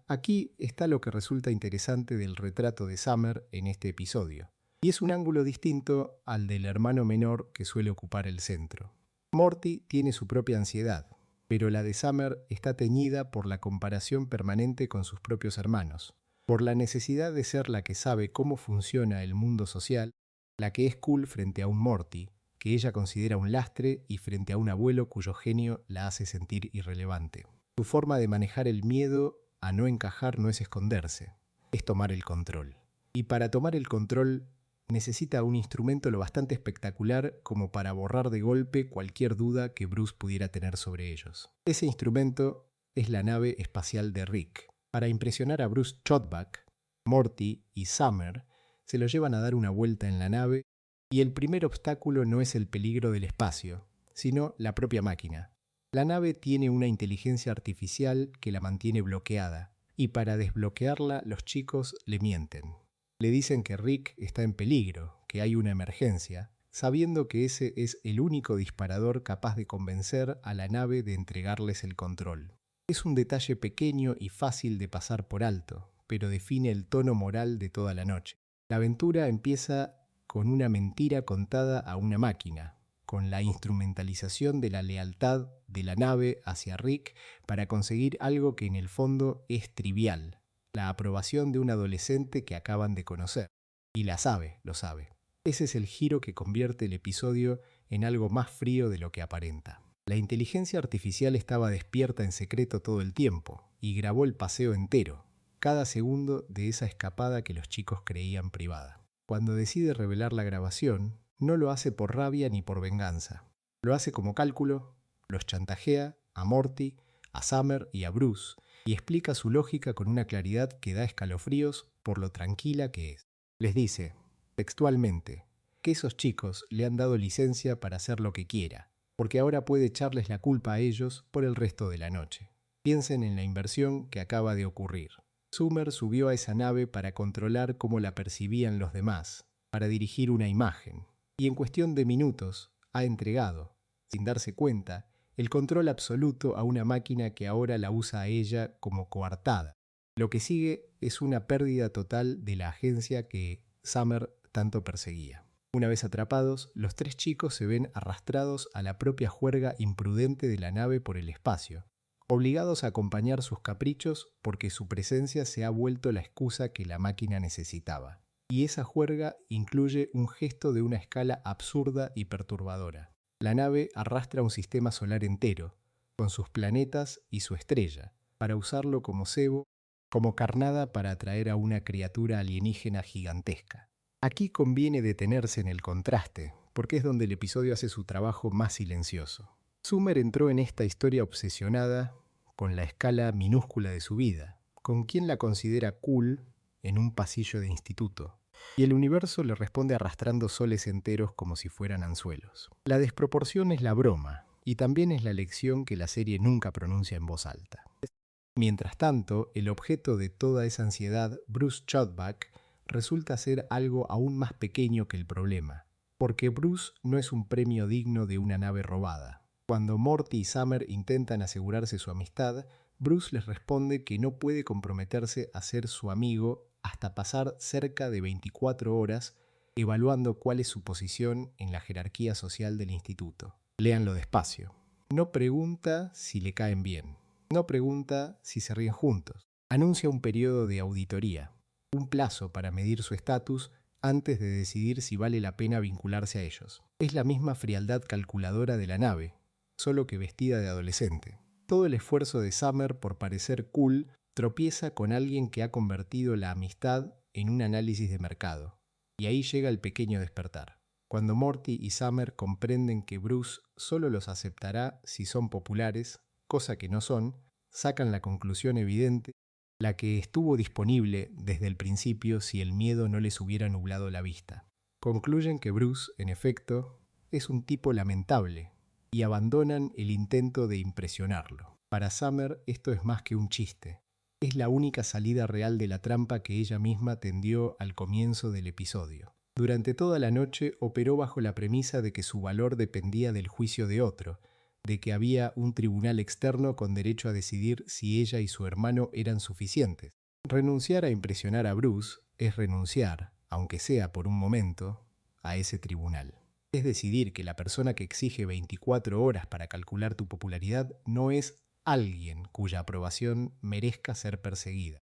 Aquí está lo que resulta interesante del retrato de Summer en este episodio, y es un ángulo distinto al del hermano menor que suele ocupar el centro. Morty tiene su propia ansiedad, pero la de Summer está teñida por la comparación permanente con sus propios hermanos, por la necesidad de ser la que sabe cómo funciona el mundo social, la que es cool frente a un Morty, que ella considera un lastre, y frente a un abuelo cuyo genio la hace sentir irrelevante. Su forma de manejar el miedo a no encajar no es esconderse, es tomar el control. Y para tomar el control necesita un instrumento lo bastante espectacular como para borrar de golpe cualquier duda que Bruce pudiera tener sobre ellos. Ese instrumento es la nave espacial de Rick. Para impresionar a Bruce Chotback, Morty y Summer se lo llevan a dar una vuelta en la nave, y el primer obstáculo no es el peligro del espacio, sino la propia máquina. La nave tiene una inteligencia artificial que la mantiene bloqueada, y para desbloquearla los chicos le mienten. Le dicen que Rick está en peligro, que hay una emergencia, sabiendo que ese es el único disparador capaz de convencer a la nave de entregarles el control. Es un detalle pequeño y fácil de pasar por alto, pero define el tono moral de toda la noche. La aventura empieza con una mentira contada a una máquina, con la instrumentalización de la lealtad de la nave hacia Rick para conseguir algo que en el fondo es trivial, la aprobación de un adolescente que acaban de conocer. Y la sabe, lo sabe. Ese es el giro que convierte el episodio en algo más frío de lo que aparenta. La inteligencia artificial estaba despierta en secreto todo el tiempo y grabó el paseo entero, cada segundo de esa escapada que los chicos creían privada. Cuando decide revelar la grabación, no lo hace por rabia ni por venganza. Lo hace como cálculo, los chantajea a Morty, a Summer y a Bruce, y explica su lógica con una claridad que da escalofríos por lo tranquila que es. Les dice, textualmente, que esos chicos le han dado licencia para hacer lo que quiera, porque ahora puede echarles la culpa a ellos por el resto de la noche. Piensen en la inversión que acaba de ocurrir. Summer subió a esa nave para controlar cómo la percibían los demás, para dirigir una imagen, y en cuestión de minutos ha entregado, sin darse cuenta, el control absoluto a una máquina que ahora la usa a ella como coartada. Lo que sigue es una pérdida total de la agencia que Summer tanto perseguía. Una vez atrapados, los tres chicos se ven arrastrados a la propia juerga imprudente de la nave por el espacio, obligados a acompañar sus caprichos porque su presencia se ha vuelto la excusa que la máquina necesitaba. Y esa juerga incluye un gesto de una escala absurda y perturbadora. La nave arrastra un sistema solar entero, con sus planetas y su estrella, para usarlo como cebo, como carnada para atraer a una criatura alienígena gigantesca. Aquí conviene detenerse en el contraste, porque es donde el episodio hace su trabajo más silencioso. Summer entró en esta historia obsesionada con la escala minúscula de su vida, con quien la considera cool en un pasillo de instituto, y el universo le responde arrastrando soles enteros como si fueran anzuelos. La desproporción es la broma, y también es la lección que la serie nunca pronuncia en voz alta. Mientras tanto, el objeto de toda esa ansiedad, Bruce Chudback, resulta ser algo aún más pequeño que el problema, porque Bruce no es un premio digno de una nave robada. Cuando Morty y Summer intentan asegurarse su amistad, Bruce les responde que no puede comprometerse a ser su amigo hasta pasar cerca de 24 horas evaluando cuál es su posición en la jerarquía social del instituto. Léanlo despacio. No pregunta si le caen bien. No pregunta si se ríen juntos. Anuncia un periodo de auditoría, un plazo para medir su estatus antes de decidir si vale la pena vincularse a ellos. Es la misma frialdad calculadora de la nave, solo que vestida de adolescente. Todo el esfuerzo de Summer por parecer cool tropieza con alguien que ha convertido la amistad en un análisis de mercado. Y ahí llega el pequeño despertar. Cuando Morty y Summer comprenden que Bruce solo los aceptará si son populares, cosa que no son, sacan la conclusión evidente, la que estuvo disponible desde el principio si el miedo no les hubiera nublado la vista. Concluyen que Bruce, en efecto, es un tipo lamentable y abandonan el intento de impresionarlo. Para Summer esto es más que un chiste. Es la única salida real de la trampa que ella misma tendió al comienzo del episodio. Durante toda la noche operó bajo la premisa de que su valor dependía del juicio de otro, de que había un tribunal externo con derecho a decidir si ella y su hermano eran suficientes. Renunciar a impresionar a Bruce es renunciar, aunque sea por un momento, a ese tribunal. Es decidir que la persona que exige 24 horas para calcular tu popularidad no es alguien cuya aprobación merezca ser perseguida.